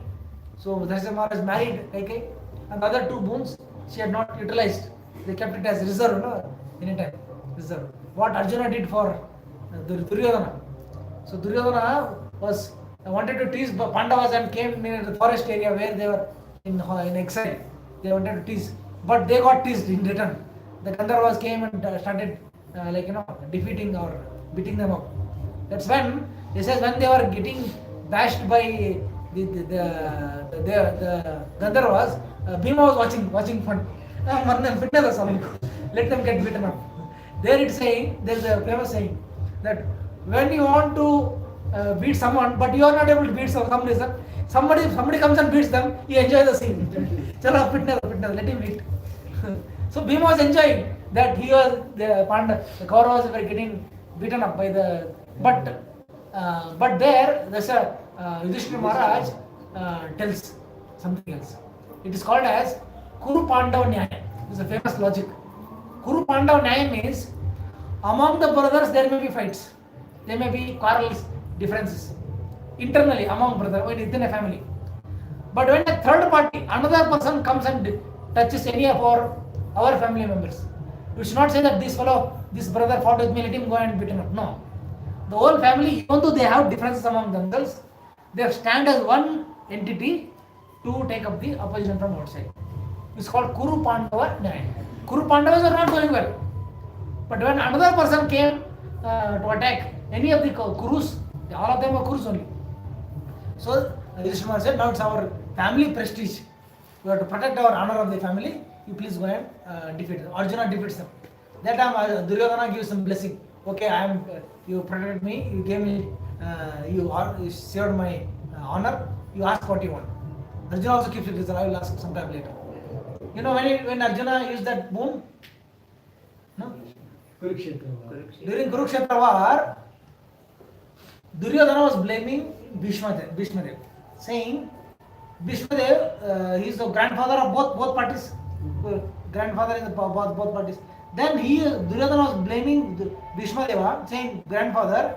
So Dasharatha Maharaj married Kaikai, and the other 2 boons she had not utilized. They kept it as reserve, anytime. Reserve. What Arjuna did for Duryodhana. So Duryodhana wanted to tease Pandavas and came near the forest area where they were in exile. They wanted to tease, but they got teased in return. The Gandharvas came and started defeating or beating them up. That's when he says when they were getting bashed by the Gandharvas, Bhima was watching fun. Let them get beaten up. There it's saying, there's a famous saying that when you want to beat someone, but you are not able to beat somebody comes and beats them, you enjoy the scene. Chala, fitness, let him beat. So Bhima was enjoying that he was the Kauravas were getting beaten up by the but there Yudhishthira Maharaj tells something else. It is called as Kuru Pandav Nyaya. This is a famous logic. Kuru Pandav Nyaya means among the brothers there may be fights, there may be quarrels, differences internally among brothers within a family. But when a third party, another person comes and touches any of our family members, you should not say that this brother fought with me, let him go and beat him up. No. The whole family, even though they have differences among themselves, they stand as one entity to take up the opposition from outside. It's called Kuru Pandava Nyaya. Kuru Pandavas are not going well. But when another person came to attack any of the Kurus, all of them were Kurus only. So Yudhishthira said, now it's our family prestige. We have to protect our honor of the family. You please go and defeat them. Arjuna defeats them. That time Duryodhana gives some blessing. Okay, you protected me, you gave me, you saved my honor, you ask what you want. Arjuna also keeps it, I will ask sometime later. You know when Arjuna used that boon? No? During Kurukshetra war, Duryodhana was blaming Bhishmadev, saying Bhishmadev, he is the grandfather of both parties. Grandfather in both parties. Then Duryodhana was blaming Bhishmadeva, saying, grandfather,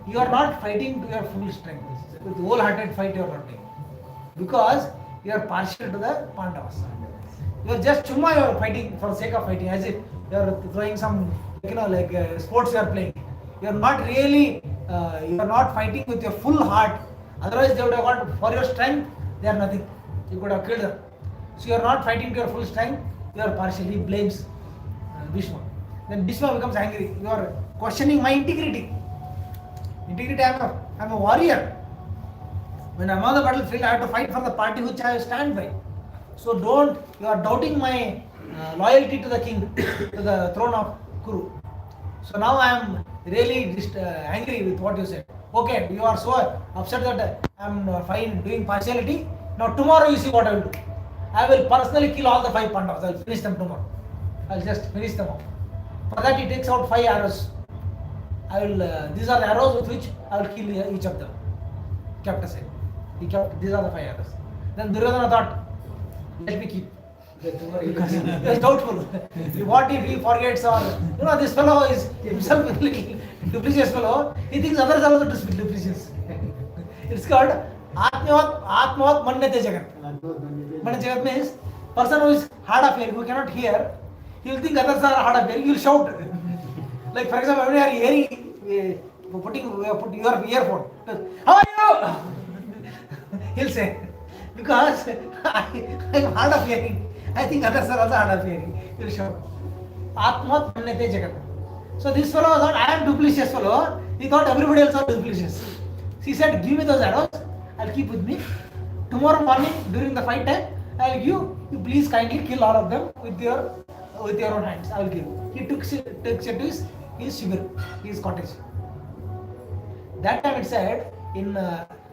you are not fighting to your full strength. With wholehearted fight you are not doing. Because You are partial to the Pandavas. You are just chumma, you are fighting for the sake of fighting, as if you are throwing some, like sports you are playing. You are not really, you are not fighting with your full heart. Otherwise, they would have got, for your strength, they are nothing. You could have killed them. So you are not fighting to your full strength, you are partial. He blames Bhishma. Then Bhishma becomes angry. You are questioning my integrity. Integrity, I am a warrior. When I am on the battlefield, I have to fight for the party which I stand by. So you are doubting my loyalty to the king, to the throne of Kuru. So now I am really just angry with what you said. Okay, you are so upset that I am fine doing partiality. Now tomorrow you see what I will do. I will personally kill all the 5 Pandavas. I will finish them tomorrow. I will just finish them off. For that he takes out 5 arrows. These are the arrows with which I will kill each of them. Kept aside. He kept, these are the 5 arrows. Then Duryodhana thought, let me keep. Because he was doubtful. What if he forgets, or this fellow is himself a little duplicitous fellow. He thinks others are also duplicitous. It's called Atmavat Mannate Jagat. Mannate Jagat means person who is hard of hearing, who cannot hear, he will think others are hard of hearing, he will shout. Like for example, when you are hearing, put your earphone, how are you? He'll say, because I am hard of hearing. I think others are also hard of hearing. He'll shout. Atmat Mannate Jagat. So this fellow thought, I am duplicitous fellow. He thought everybody else was duplicitous. He said, give me those arrows. I'll keep with me. Tomorrow morning during the fight time, I'll give you. Please kindly kill all of them with your own hands. I will give. He takes it to his shibir, his cottage. That time it said, in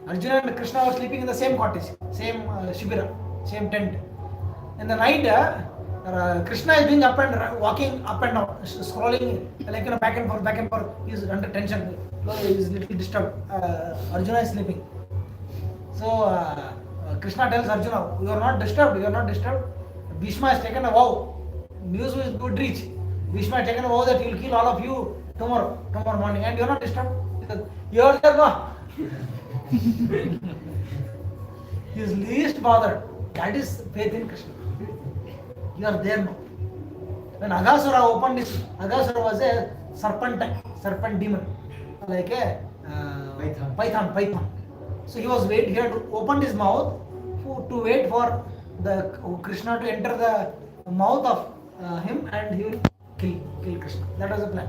Arjuna and Krishna were sleeping in the same cottage, same shibira, same tent. In the night, Krishna is being walking up and down, scrolling like back and forth. He is under tension. He is little disturbed. Arjuna is sleeping. So Krishna tells Arjuna, "You are not disturbed. You are not disturbed." Bhishma has taken a vow. News would reach. Bhishma has taken a vow that he will kill all of you tomorrow morning, and you are not disturbed. You are there, no? He is least bothered. That is faith in Krishna. You are there now. When Aghasura opened his, Aghasura was a serpent demon, like a python. So he was he had opened his mouth to wait for the Krishna to enter the mouth of him, and he will kill Krishna. That was the plan.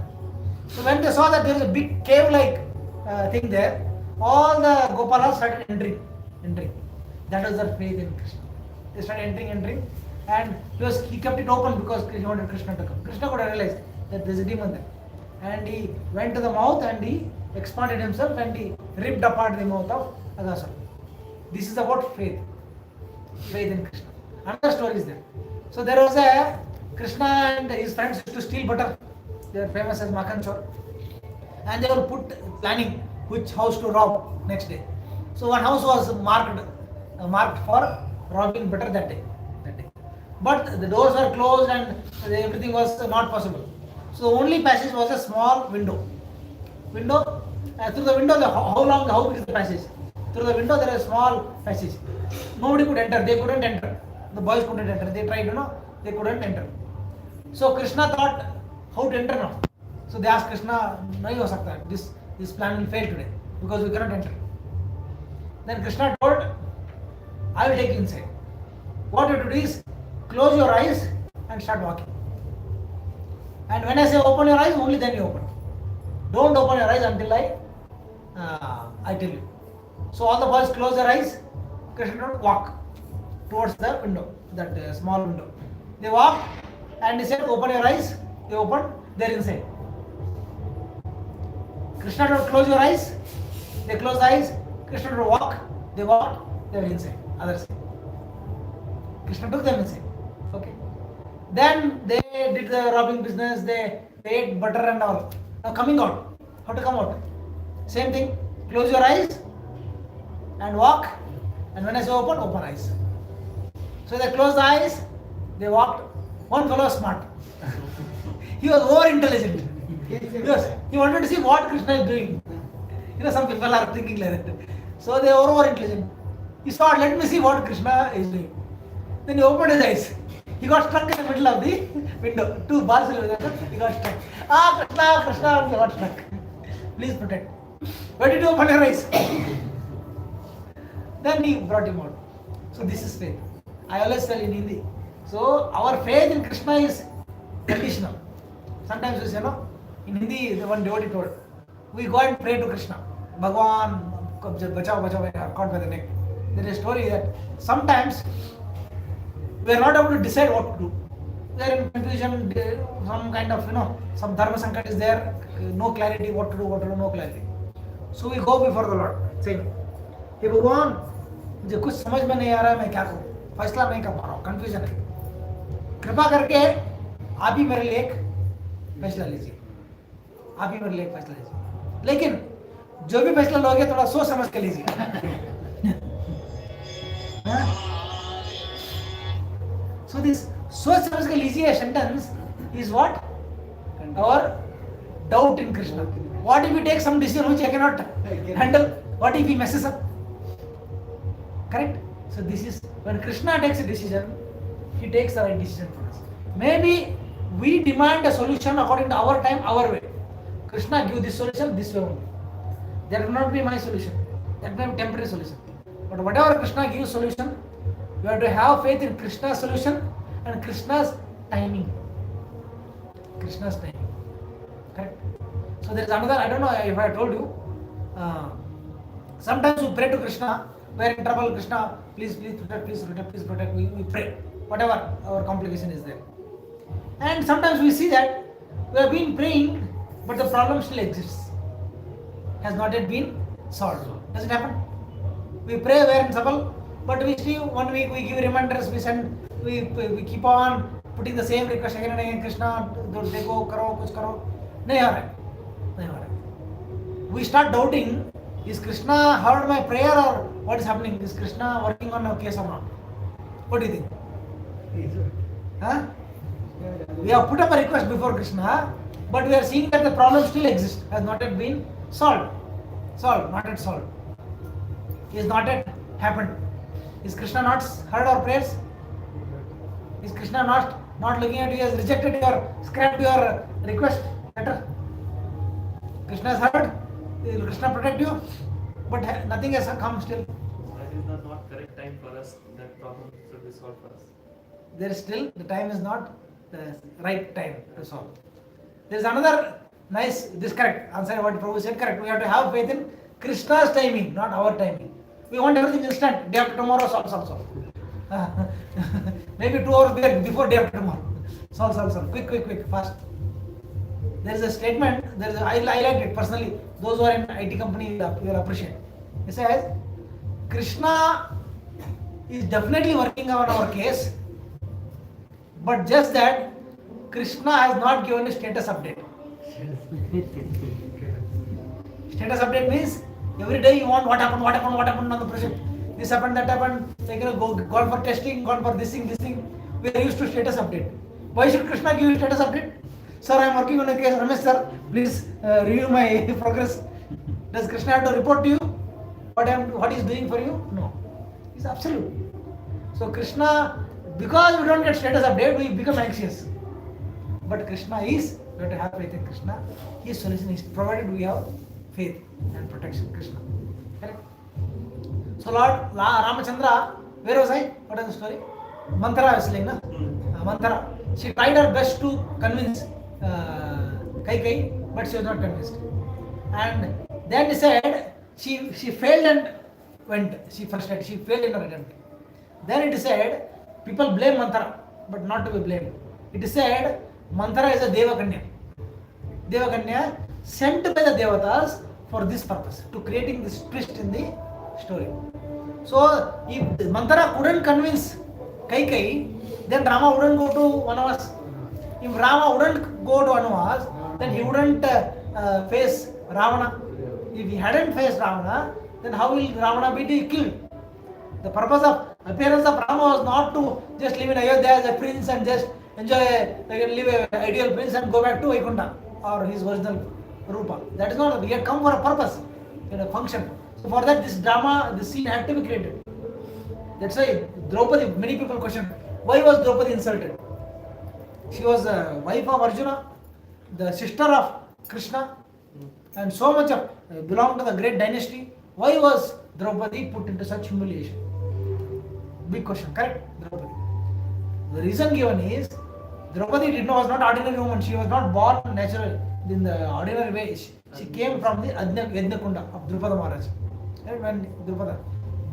So when they saw that there is a big cave-like thing there, all the Gopalas started entering. That was their faith in Krishna. They started entering, and he kept it open because he wanted Krishna to come. Krishna could have realized that there is a demon there, and he went to the mouth and he expanded himself and he ripped apart the mouth of Aghasura. This is about faith in Krishna. Another story is there. So there was a Krishna and his friends used to steal butter. They are famous as Makhan Chor, and they will planning which house to rob next day. So one house was marked for robbing butter that day. But the doors were closed and everything was not possible. So the only passage was a small window. Through the window, how big is the passage? Through the window there is a small passage. Nobody could enter. They couldn't enter. The boys couldn't enter. They tried, they couldn't enter. So Krishna thought, how to enter now? So they asked Krishna, nahi ho sakta. This plan will fail today because we cannot enter. Then Krishna told, I will take you inside. What you have to do is close your eyes and start walking. And when I say open your eyes, only then you open. Don't open your eyes until I tell you. So all the boys close their eyes. Krishna told, walk towards the window, that small window. They walked and he said, open your eyes. They opened, they're inside. Krishna told, close your eyes. They closed the eyes. Krishna told, walk. They walked, they were inside, other side. Krishna took them inside. Okay. Then they did the robbing business, they ate butter and all. Now coming out. How to come out? Same thing. Close your eyes and walk. And when I say open eyes. So they closed the eyes, they walked. One fellow was smart. He was over intelligent. Yes. He wanted to see what Krishna is doing. Some people are thinking like that. So they were over intelligent. He thought, let me see what Krishna is doing. Then he opened his eyes. He got stuck in the middle of the window. Two bars, he got stuck. Krishna, Krishna, he got stuck. Please protect. Why did you open your eyes? Then he brought him out. So this is faith. I always tell in Hindi. So our faith in Krishna is conditional. Sometimes we say, no, in Hindi, the one devotee told, we go and pray to Krishna. Bhagwan, bachao, bachao, I are caught by the neck. There is a story that sometimes we are not able to decide what to do. We are in confusion, some kind of, some dharma sankat is there, no clarity, what to do, no clarity. So we go before the Lord, saying, hey Bhagwan, मुझे कुछ समझ में नहीं आ रहा है, मैं क्या करूं, फैसला नहीं कर पा रहा हूं, कंफ्यूजन है, कृपा करके आप ही मेरे लिए एक फैसला लीजिए, आप ही मेरे लिए एक फैसला लीजिए, लेकिन जो भी फैसला लोगे थोड़ा सोच समझ के लीजिए. So this सोच समझ के लीजिए sentence is what? Our doubt in Krishna. What if we take some decision which I cannot handle? What if he messes up? Correct? So this is when Krishna takes a decision, he takes the right decision for us. Maybe we demand a solution according to our time, our way. Krishna give this solution this way only. That will not be my solution. That may be temporary solution. But whatever Krishna gives solution, you have to have faith in Krishna's solution and Krishna's timing. Krishna's timing. Correct? So there is another, I don't know if I told you, sometimes we pray to Krishna, we are in trouble, Krishna, please protect, we pray, whatever our complication is there. And sometimes we see that we have been praying, but the problem still exists, has not yet been solved. Does it happen? We pray, we are in trouble, but we still, 1 week we give reminders, we keep on putting the same request again and again, Krishna, dekho, karo, kuch karo. Nahi ho raha. We start doubting, is Krishna heard my prayer or what is happening? Is Krishna working on our case or not? What do you think? Huh? We have put up a request before Krishna, but we are seeing that the problem still exists, has not yet been solved. Not yet solved. Is not yet happened. Is Krishna not heard our prayers? Is Krishna not looking at you, has rejected your, scrapped your request letter? Krishna has heard, will Krishna protect you? But nothing has come still. That is the not correct time for us, that problem should be solved for us. There is still, the time is not the right time to solve. There is another nice, this correct, answer what Prabhu said correct. We have to have faith in Krishna's timing, not our timing. We want everything instant, day after tomorrow, solve. Maybe 2 hours before day after tomorrow. Solve. Quick, fast. There is a statement, I like it personally. Those who are in IT company will appreciate. It says, Krishna is definitely working on our case, but just that Krishna has not given a status update. Status update means every day you want what happened on the project. This happened, that happened. Gone for testing, gone for this thing. We are used to status update. Why should Krishna give you status update? Sir, I am working on a case. Ramesh sir, please review my progress. Does Krishna have to report to you what he is doing for you? No. He is absolute. So Krishna, because we don't get status update, we become anxious. But Krishna is, we have to have faith in Krishna. His solution is provided we have faith and protection. Krishna. Correct? So Lord Ramachandra, where was I? What is the story? Manthara was saying, na? Manthara. She tried her best to convince Kai, but she was not convinced. And then he said, she failed and went. She frustrated. She failed in her attempt. Then it said, people blame Manthara, but not to be blamed. It said, Manthara is a Devakanya. Devakanya sent by the Devatas for this purpose, to creating this twist in the story. So, if Manthara couldn't convince Kai, then Rama wouldn't go to Vanavas. If Rama wouldn't go to Vanavas, then he wouldn't face Ravana. If he hadn't faced Ravana, then how will Ravana be killed? The purpose of appearance of Rama was not to just live in Ayodhya as a prince and just live an ideal prince and go back to Vaikunta or his original Rupa. That is not, he had come for a purpose, a function. So for that, this drama, this scene had to be created. That's why Draupadi, many people question, why was Draupadi insulted? She was a wife of Arjuna, the sister of Krishna, and so much of belonged to the great dynasty. Why was Draupadi put into such humiliation? Big question, correct? Draupadi. The reason given is Draupadi was not ordinary woman. She was not born natural in the ordinary way. She came from the Yajna-kunda of Drupada Maharaj. Right? When Drupada,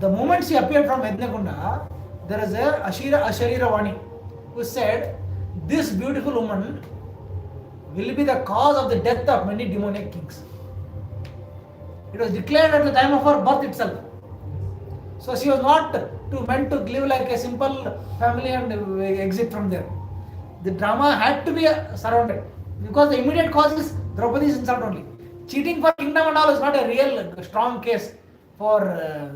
the moment she appeared from Yajna-kunda, there is a Asharira Vani who said, this beautiful woman will be the cause of the death of many demonic kings. It was declared at the time of her birth itself. So she was not meant to live like a simple family and exit from there. The drama had to be surrounded because the immediate cause is Draupadi's insult only. Cheating for kingdom and all is not a real strong case for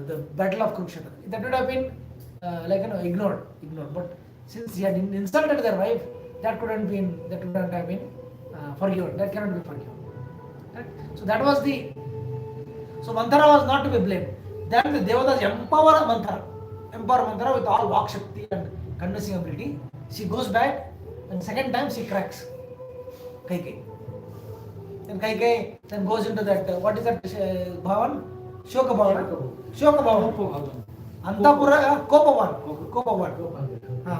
the battle of Kurukshetra. That would have been ignored. But since he had insulted their wife, that couldn't have been forgiven. That cannot be forgiven. Right? So that was so Manthara was not to be blamed. Then the Devatas empower Manthara with all Vak Shakti and convincing ability. She goes back and second time she cracks Kaikeyi. Then Kaikeyi then goes into that, what is that Bhavan? Shoka Bhavan. Antapura, Kopavan.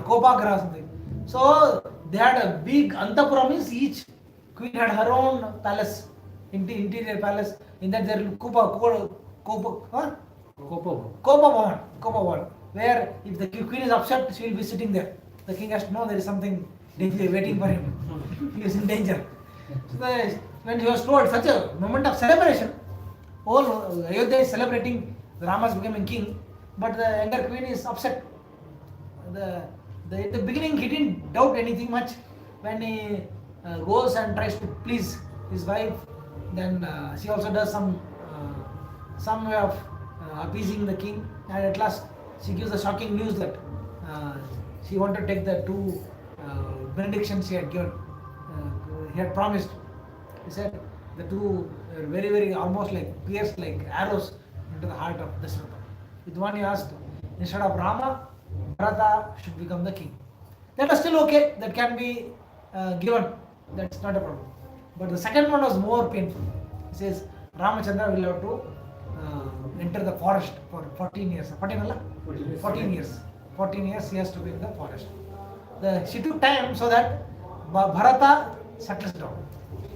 Kopagra something. So they had a big Antapura, means each queen had her own palace, interior palace. In that there Kopa Bhavan, where if the queen is upset, she will be sitting there. The king has to know there is something waiting for him. He is in danger. So when he was told such a moment of celebration, whole Ayodhya is celebrating Rama is becoming king, but the younger queen is upset. At the beginning he didn't doubt anything much. When he goes and tries to please his wife, then she also does some way of appeasing the king, and at last she gives the shocking news that she wanted to take the two benedictions she had given. He had promised. He said the two were very, very almost like pierced like arrows into the heart of Dasharatha. With one he asked, instead of Rama, Bharata should become the king. That was still okay. That can be given. That's not a problem. But the second one was more painful. He says Ramachandra will have to enter the forest for 14 years. 14 years. 14 years he has to be in the forest. She took time so that Bharata settles down.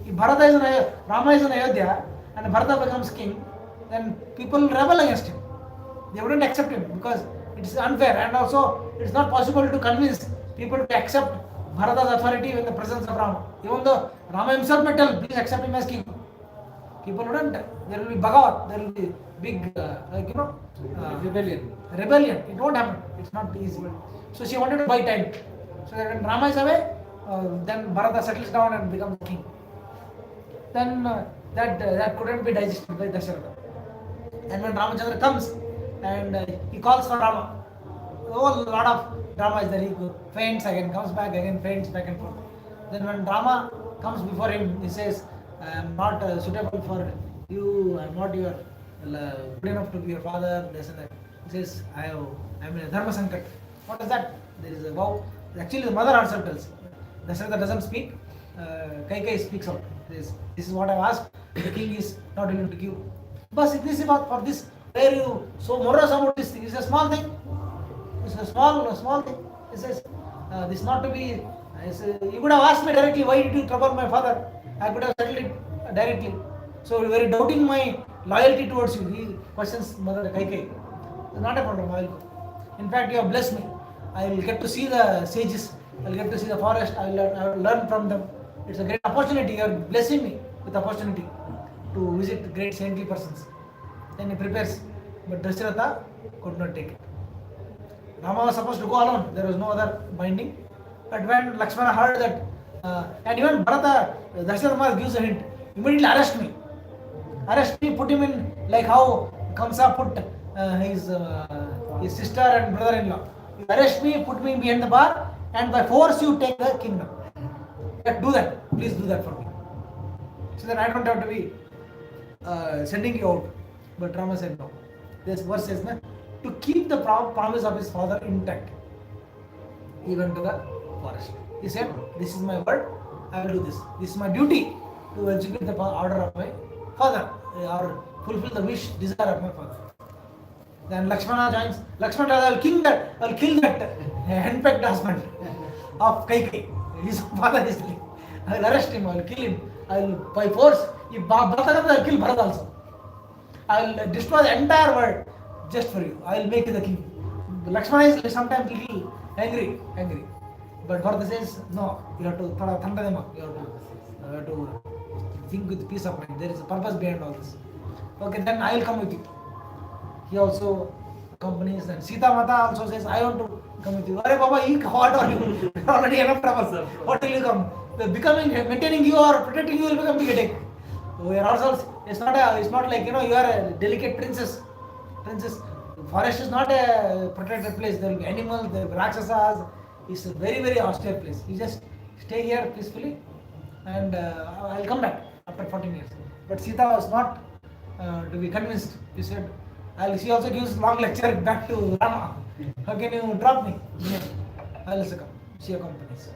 If Rama is in Ayodhya and Bharata becomes king, then people rebel against him. They wouldn't accept him because it's unfair, and also it's not possible to convince people to accept Bharata's authority in the presence of Rama. Even though Rama himself may tell, please accept him as king. People wouldn't. There will be Bhagavat, there will be big, rebellion. It won't happen. It's not easy. So she wanted to buy time. So that when Rama is away, then Bharata settles down and becomes king. Then that couldn't be digested by Dasharatha. And when Ramachandra comes and he calls for Rama, a whole lot of drama is there. He faints again, comes back again, faints back and forth. Then when Rama comes before him, he says, I am not suitable for you, I am not good enough to be your father, this and that. He says, I am in a dharma sankat. What is that? There is a vow. Actually, the mother herself tells. Dasharatha doesn't speak. Kaikeyi speaks out. Says, this is what I have asked. The king is not willing to give. But this is for this. Where you so morose about this thing? It's a small thing. It's a small thing. He says, this is not to be. You could have asked me directly, why did you trouble my father? I could have settled it directly. So you were doubting my loyalty towards you. He questions Mother Kaikeyi. It's not a problem. I will go. In fact, you have blessed me. I will get to see the sages. I will get to see the forest. I will learn from them. It's a great opportunity. You are blessing me with opportunity to visit great saintly persons. Then he prepares. But Dasharatha could not take it. Rama was supposed to go alone. There was no other binding. But when Lakshmana heard that, and even Bharata, Dasharatha gives a hint. Immediately arrest me. Arrest me, put him in like how Kamsa put his sister and brother-in-law. You arrest me, put me behind the bar, and by force you take the kingdom. Do that. Please do that for me. So that I don't have to be sending you out. But Rama said no. This verse says, to keep the promise of his father intact. He went to the forest. He said, "This is my word. I will do this. This is my duty to execute the order of my father, or fulfill the wish, desire of my father." Then Lakshmana joins. Lakshmana says, I will kill that henpecked husband of Kaikai. His father is living. I will arrest him. I will kill him. I will by force. If Bharata comes, I will kill Bharat also. I will destroy the entire world just for you. I will make you the king. Lakshmana is sometimes little angry. But Bharata says, no, you have to thanda them up. You have to think with peace of mind. There is a purpose behind all this. Okay, then I will come with you. He also accompanies, and Sita Mata also says, I want to come with you. Arey Baba, what are you? Already enough trouble. What will you come? Maintaining you or protecting you will become big headache. We are ourselves. It's not like you are a delicate princess. The forest is not a protected place. There will be animals, there will be rakshasas. It's a very, very austere place. You just stay here peacefully, and I'll come back after 14 years. But Sita was not to be convinced. She said, she also gives long lecture back to Rama. How can you drop me? I'll also come. She accompanies.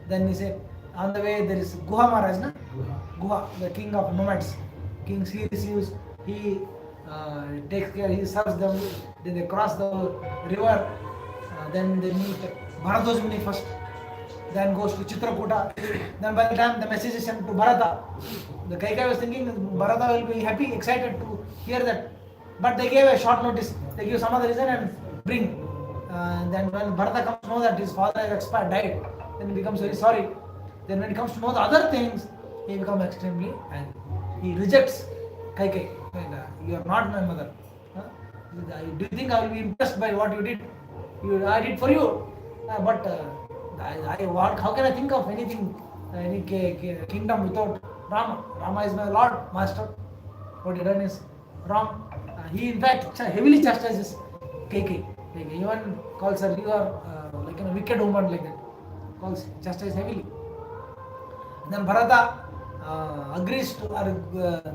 Then he said, on the way there is Guha Maharaj, na? Guha, the king of nomads. King he receives, he takes care, he serves them. Then they cross the river. Then they meet Bharadwaj first. Then goes to Chitrakuta. Then by the time the message is sent to Bharata, the Kaikai was thinking Bharata will be happy, excited to hear that. But they gave a short notice. They give some other reason and bring. Then when Bharata comes to know that his father has expired, died, then he becomes very sorry. Then when he comes to know the other things, he becomes extremely angry. He rejects Kaikai. You are not my mother. Do you think I will be impressed by what you did? I did for you. But how can I think of anything, any kingdom without Rama? Rama is my Lord, Master. What he done is wrong. He in fact heavily chastises Kaikai. He even calls her, you are like a wicked woman, like that. Chastises heavily. And then Bharata agrees to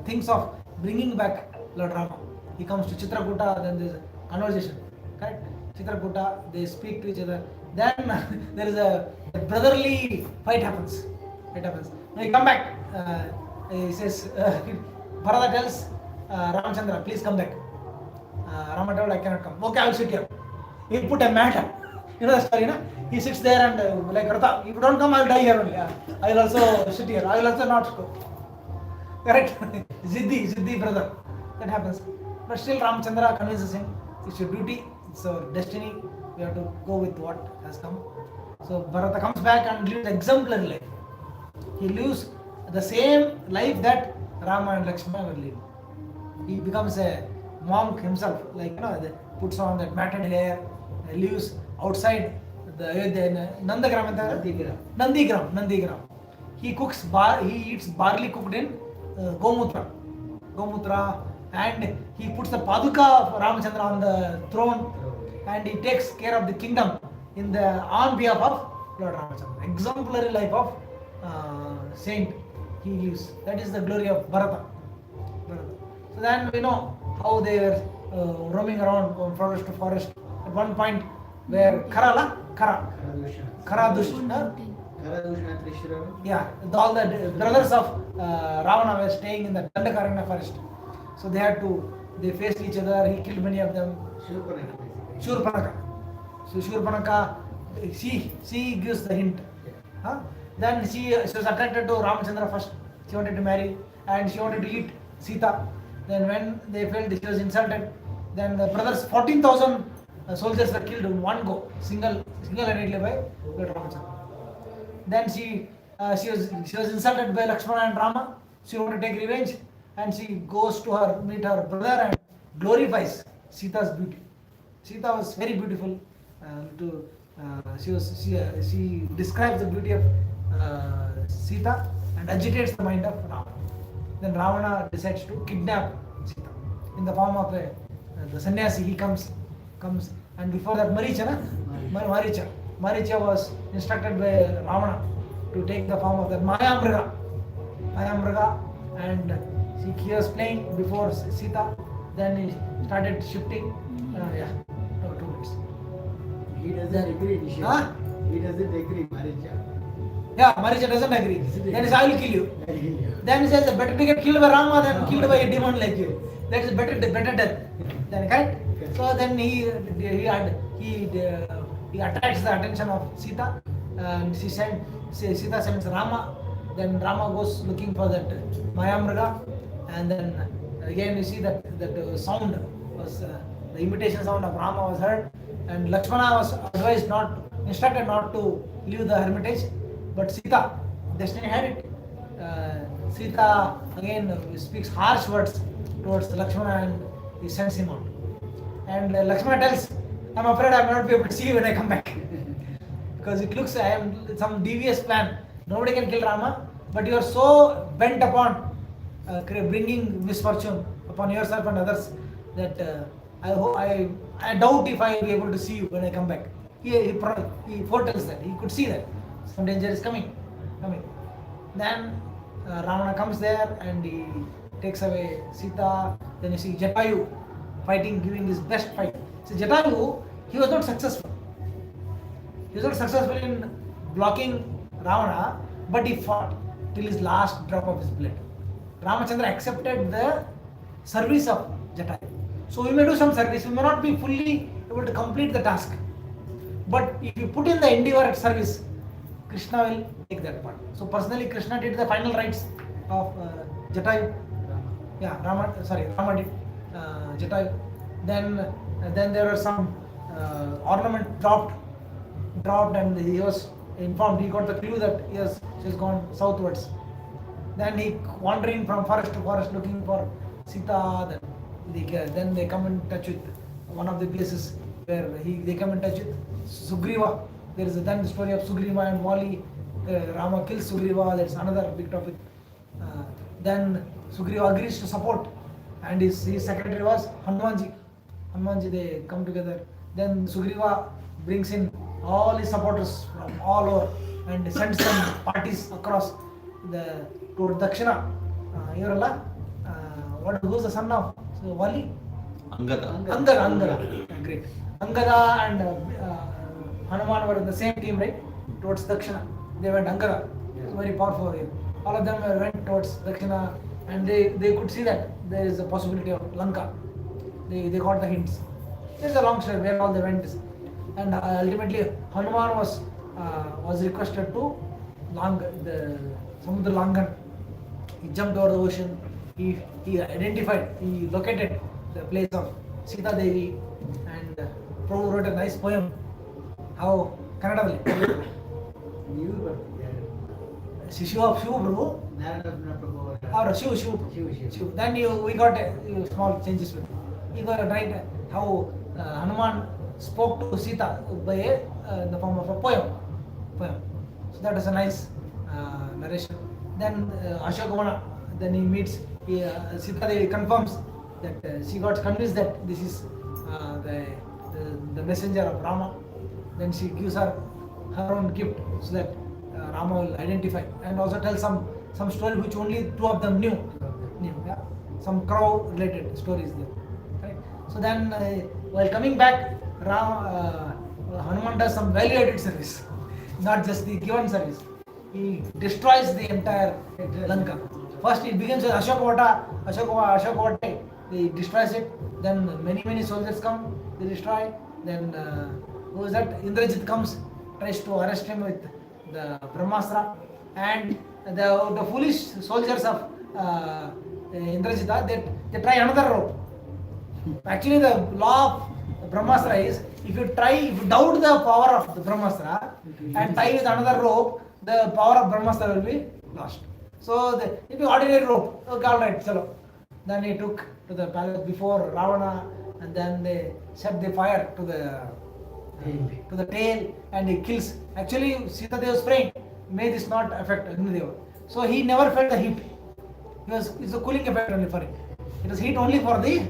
thinks of bringing back Lord Rama. He comes to Chitrakuta, then there is a conversation. Correct? Chitrakuta, they speak to each other. Then there is a brotherly fight happens. Now he come back. He says, Bharata tells Ramchandra, please come back. Rama told, I cannot come. Okay, I will sit here. He put a mat. You know the story, no? He sits there and like Rata, if you don't come, I will die here only. I will also sit here. I will also not go. Correct? Ziddi brother. That happens. But still Ramchandra convinces him, it's your duty, it's our destiny. We have to go with what has come. So Bharata comes back and lives exemplary life. He lives the same life that Rama and Lakshmana were living. He becomes a monk himself, like puts on that matted hair, lives outside the Nandigram. He eats barley cooked in Gomutra, and he puts the Paduka of Ramchandra on the throne, and he takes care of the kingdom on behalf of Lord Ramchandra. Exemplary life of saint he lives. That is the glory of Bharata. So then we know how they were roaming around from forest to forest. At one point where all the brothers of Ravana were staying in the Dandakaranya forest. So they faced each other. He killed many of them. Shurpanaka. So Shurpanaka, she gives the hint. Then she was attracted to Ramchandra first. She wanted to marry and she wanted to eat Sita. Then when they felt she was insulted, then the brothers, 14,000 soldiers were killed in one go, single-handedly by Lord Ramchandra. Then she was insulted by Lakshmana and Rama. She wanted to take revenge, and she goes to meet her brother and glorifies Sita's beauty. Sita was very beautiful. She describes the beauty of Sita and agitates the mind of Ravana. Then Ravana decides to kidnap Sita in the form of the sannyasi. He comes, and before that Maricha was instructed by Ravana to take the form of the Maya Mriga, and he was playing before Sita. Then he started shifting. He doesn't agree initially. Huh? He doesn't agree, Maricha. Yeah, Maricha doesn't agree. Then he says, I will kill you. I kill you. Then he says, better to get killed by Rama than killed by a demon like you. That is better death. Then, correct? So then he attracts the attention of Sita, and Sita sends Rama. Then Rama goes looking for that Mayamraga, and then again you see that sound was the imitation sound of Rama was heard, and Lakshmana was instructed not to leave the hermitage, but Sita, destiny had it. Sita again speaks harsh words towards Lakshmana and he sends him out. And Lakshmana tells, I'm afraid I will not be able to see you when I come back. Because it looks I am some devious plan. Nobody can kill Rama, but you are so bent upon bringing misfortune upon yourself and others that I doubt if I will be able to see you when I come back. He foretells that. He could see that some danger is coming. Then Ravana comes there and he takes away Sita. Then you see Jatayu fighting, giving his best fight. So Jatayu, he was not successful. He was not successful in blocking Ravana, but he fought till his last drop of his blood. Ramachandra accepted the service of Jatayu. So we may do some service, we may not be fully able to complete the task. But if you put in the endeavor at service, Krishna will take that part. So personally, Krishna did the final rites of Jatayu. Rama did Jatayu. Then there were some ornament dropped, and he was informed. He got the clue that yes, she has gone southwards. Then he wandering from forest to forest looking for Sita. Then they come in touch with one of the places where they come in touch with Sugriva. There is then the story of Sugriva and Wali. Rama kills Sugriva. That's another big topic. Then Sugriva agrees to support, and his secretary was Hanumanji. They come together. Then Sugriva brings in all his supporters from all over and sends them parties across toward Dakshina. Who's the son of Wali? Angada. Great. Angada and Hanuman were in the same team, right? Towards Dakshina. They went Angada. It's very powerful. All of them went towards Dakshina, and they could see that there is a possibility of Lanka. They got the hints. There's a long story where all they went, and ultimately Hanuman was requested to the Samudra Langan. He jumped over the ocean. He located the place of Sita Devi, and Prabhu wrote a nice poem. How Kannada? Shishu of Shivu, Prabhu. Or Shivu. Then we got small changes with it. He got to write how Hanuman spoke to Sita by in the form of a poem. So that is a nice narration. Then Ashokavana, then he meets Sita Devi, confirms that she got convinced that this is the messenger of Rama. Then she gives her own gift so that Rama will identify, and also tell some story which only two of them knew. Yeah? Some crow related stories there. Right? So then while coming back, Hanuman does some value-added service, not just the given service. He destroys the entire Lanka. First it begins with Ashokavata, he destroys it. Then many soldiers come, they destroy. Then who is that? Indrajit comes, tries to arrest him with the Brahmastra, and the foolish soldiers of Indrajita, they try another rope. Actually, the law of Brahmastra is if you doubt the power of the Brahmastra and tie with another rope, the power of Brahmastra will be lost. So if you ordinary rope, okay, all right, chalo. Then he took to the palace before Ravana, and then they set the fire to the tail, and he kills. Actually, Sita Devi was praying, may this not affect Agnideva. So he never felt the heat. It's a cooling effect only for him. It was heat only for the.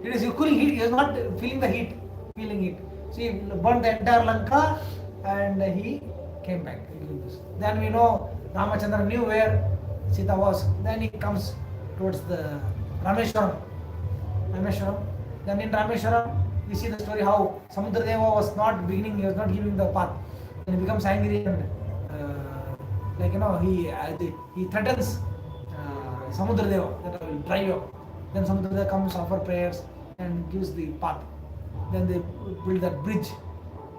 It is a cooling heat. He was not feeling the heat. So he burned the entire Lanka, and he came back. Then we know Ramachandra knew where Sita was. Then he comes towards the Rameshwaram. Then in Rameshwaram, we see the story how Samudradeva was not beginning, he was not giving the path. Then he becomes angry and he threatens Samudradeva that I will drive you. Then Samudradeva comes, offer prayers and gives the path. Then they build that bridge.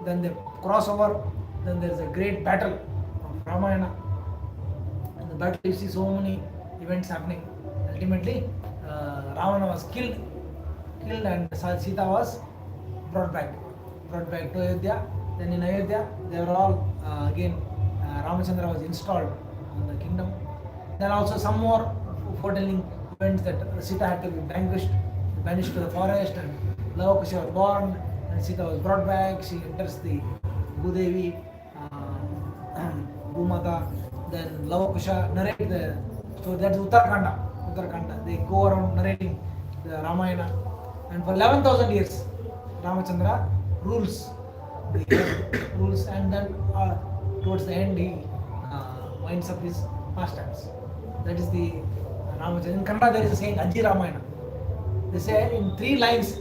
Then they cross over. Then there is a great battle of Ramayana. In the battle you see so many events happening. Ultimately, Ravana was killed and Sita was brought back to Ayodhya. Then in Ayodhya, they were all Ramachandra was installed in the kingdom. Then also some more foretelling events that Sita had to be banished to the forest, and Lava Kusha was born, and Sita was brought back. She enters the Bhudevi, Bhumata. Then Lava Kusha narrate the story. That's Uttarakhanda. They go around narrating the Ramayana, and for 11,000 years, Ramachandra rules, and then towards the end he winds up his pastimes. That is the Ramachandra. In Kannada there is a saying Aji Ramayana. They say in 3 lines,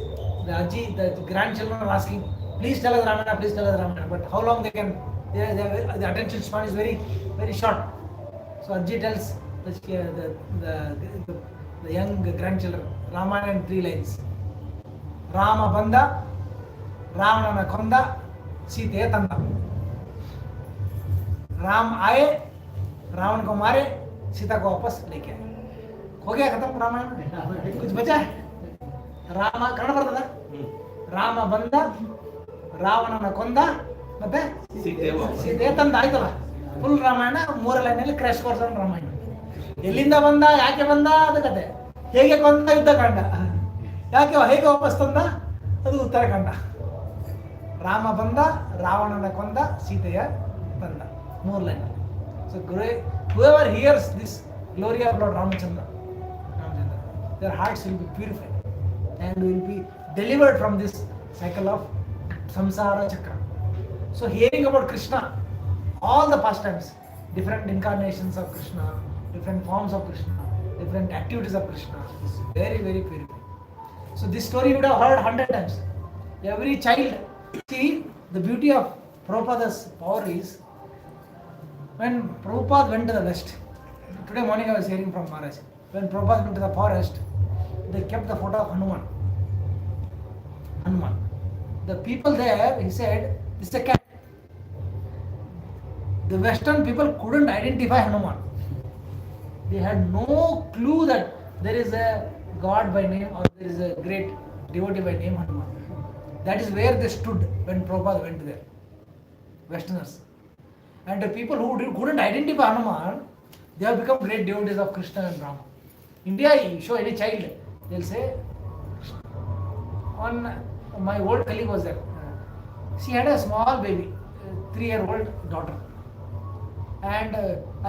the grandchildren are asking, please tell us Ramayana, please tell us Ramayana. But how long they can? The attention span is very, very short. So Aji tells the young grandchildren Ramayana in 3 lines. Rama Banda, Ravana Konda, Sita Tanda. Ram आए, रावण को मारे, सीता को वापस लेके आए. हो गया खत्म रामायण. कुछ बचा है? ರಾಮ ಕನ್ನಡ ಬರ್ತದ? ರಾಮ ಬಂದ, ರಾವಣನ ಕೊಂದ, ಮತ್ತೆ ಸೀತೆ ತಂದ. ಆಯ್ತಲ್ಲ, ಫುಲ್ ರಾಮಾಯಣ 3 ಲೈನಲ್ಲಿ ಕ್ರ್ಯಾಶ್ ಕೋರ್ಸ್ ರಾಮಾಯಣ. ಎಲ್ಲಿಂದ ಬಂದ, ಯಾಕೆ ಬಂದ, ಅದು ಕತೆ. ಹೇಗೆ ಕೊಂದ, ಯುದ್ಧಕಾಂಡ. ಹೇಗೆ ವಾಪಸ್ ತಂದ, ಅದು ಉತ್ತರಕಾಂಡ. ರಾಮ ಬಂದ, ರಾವಣನ ಕೊಂದ, ಸೀತೆಯ ತಂದ. 3 lines. So whoever hears this glory of Lord Ramachandra, their hearts will be purified and will be delivered from this cycle of samsara chakra. So hearing about Krishna, all the pastimes, different incarnations of Krishna, different forms of Krishna, different activities of Krishna is very, very purifying. So this story you would have heard 100 times. Every child, see the beauty of Prabhupada's power is, when Prabhupada went to the West, today morning I was hearing from Maharaj, when Prabhupada went to the forest, they kept the photo of Hanuman. The people there, he said, this is a cat. The Western people couldn't identify Hanuman. They had no clue that there is a God by name or there is a great devotee by name Hanuman. That is where they stood when Prabhupada went there. Westerners. And the people who couldn't identify Hanuman, they have become great devotees of Krishna and Rama. India, you show any child, they'll say, my old colleague was there. She had a small baby, 3-year-old daughter. And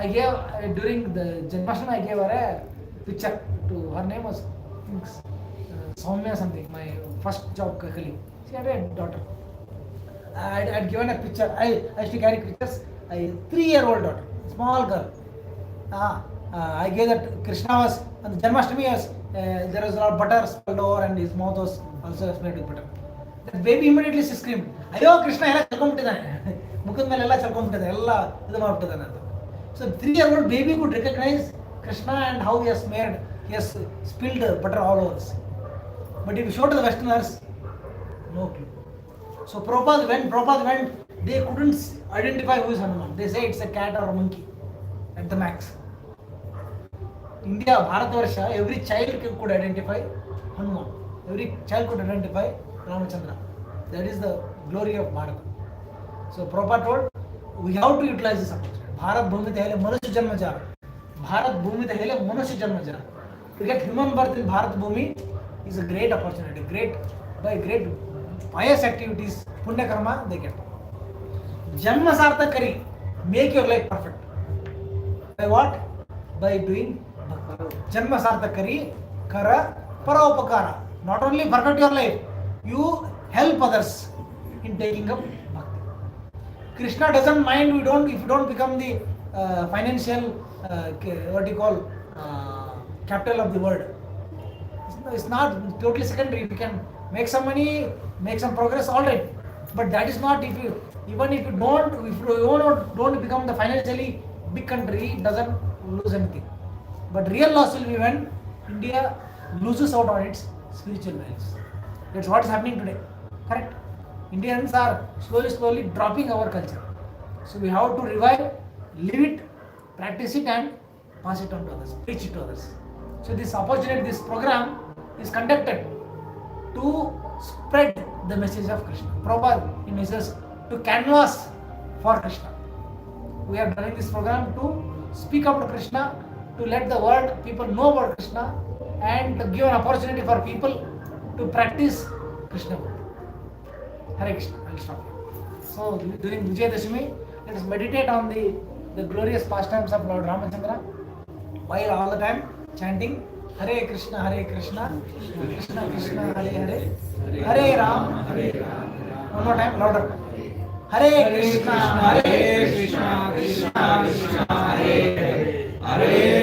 I gave, during the Janmashtami, I gave her a picture. Her name was, I think, Soumya something, my first job colleague. She had a daughter. I had given a picture. I used to carry pictures. A 3-year-old daughter, small girl. I gave that Krishna was, on the Janmashtami was, there was a lot of butter spilled over and his mouth was also smeared with butter. That baby immediately screamed, Ayo Krishna, ella chalkombitidane. Mukad mele ella chalkombitidane, ella idu maabitidane anta. So 3-year-old baby could recognize Krishna and how he has smeared, he has spilled butter all over us. But if you show to the Westerners, no clue. So when Prabhupada went, they couldn't identify who is Hanuman. They say it's a cat or a monkey at the max. India, Bharatavarsha, every child could identify Hanuman. Every child could identify Ramachandra. That is the glory of Bharata. So Prabhupada told, we have to utilize this opportunity. Bharat Bhumi Tehele Manusya Janma Jara. Bharat Bhumi Tehele Manusya Janma Jara. To get human birth in Bharat Bhumi is a great opportunity. By great pious activities, Punya Karma, they get. Janma Sartha Kari, make your life perfect. By what? By doing Bhakti. Janma Sartha Kari, Kara, Paraupakara. Not only perfect your life, you help others in taking up Bhakti. Krishna doesn't mind if you don't become the financial, capital of the world. It's not totally secondary. If you can make some money, make some progress, all right. But that is not, if you don't become the financially big country, it doesn't lose anything. But real loss will be when India loses out on its spiritual values. That's what is happening today. Correct? Indians are slowly dropping our culture. So we have to revive, live it, practice it, and pass it on to others, preach it to others. So this opportunity, this program is conducted to spread the message of Krishna. Prabhupada in messages to canvas for Krishna. We are running this program to speak up to Krishna, to let the world people know about Krishna, and to give an opportunity for people to practice Krishna. Hare Krishna. I will stop here. So during Vijayadashami, let us meditate on the glorious pastimes of Lord Ramachandra, while all the time chanting Hare Krishna, Krishna Krishna, Hare Hare, Hare Ram, Hare Ram. One more time, louder. Hare Krishna, Krishna Krishna, Hare Hare, Hare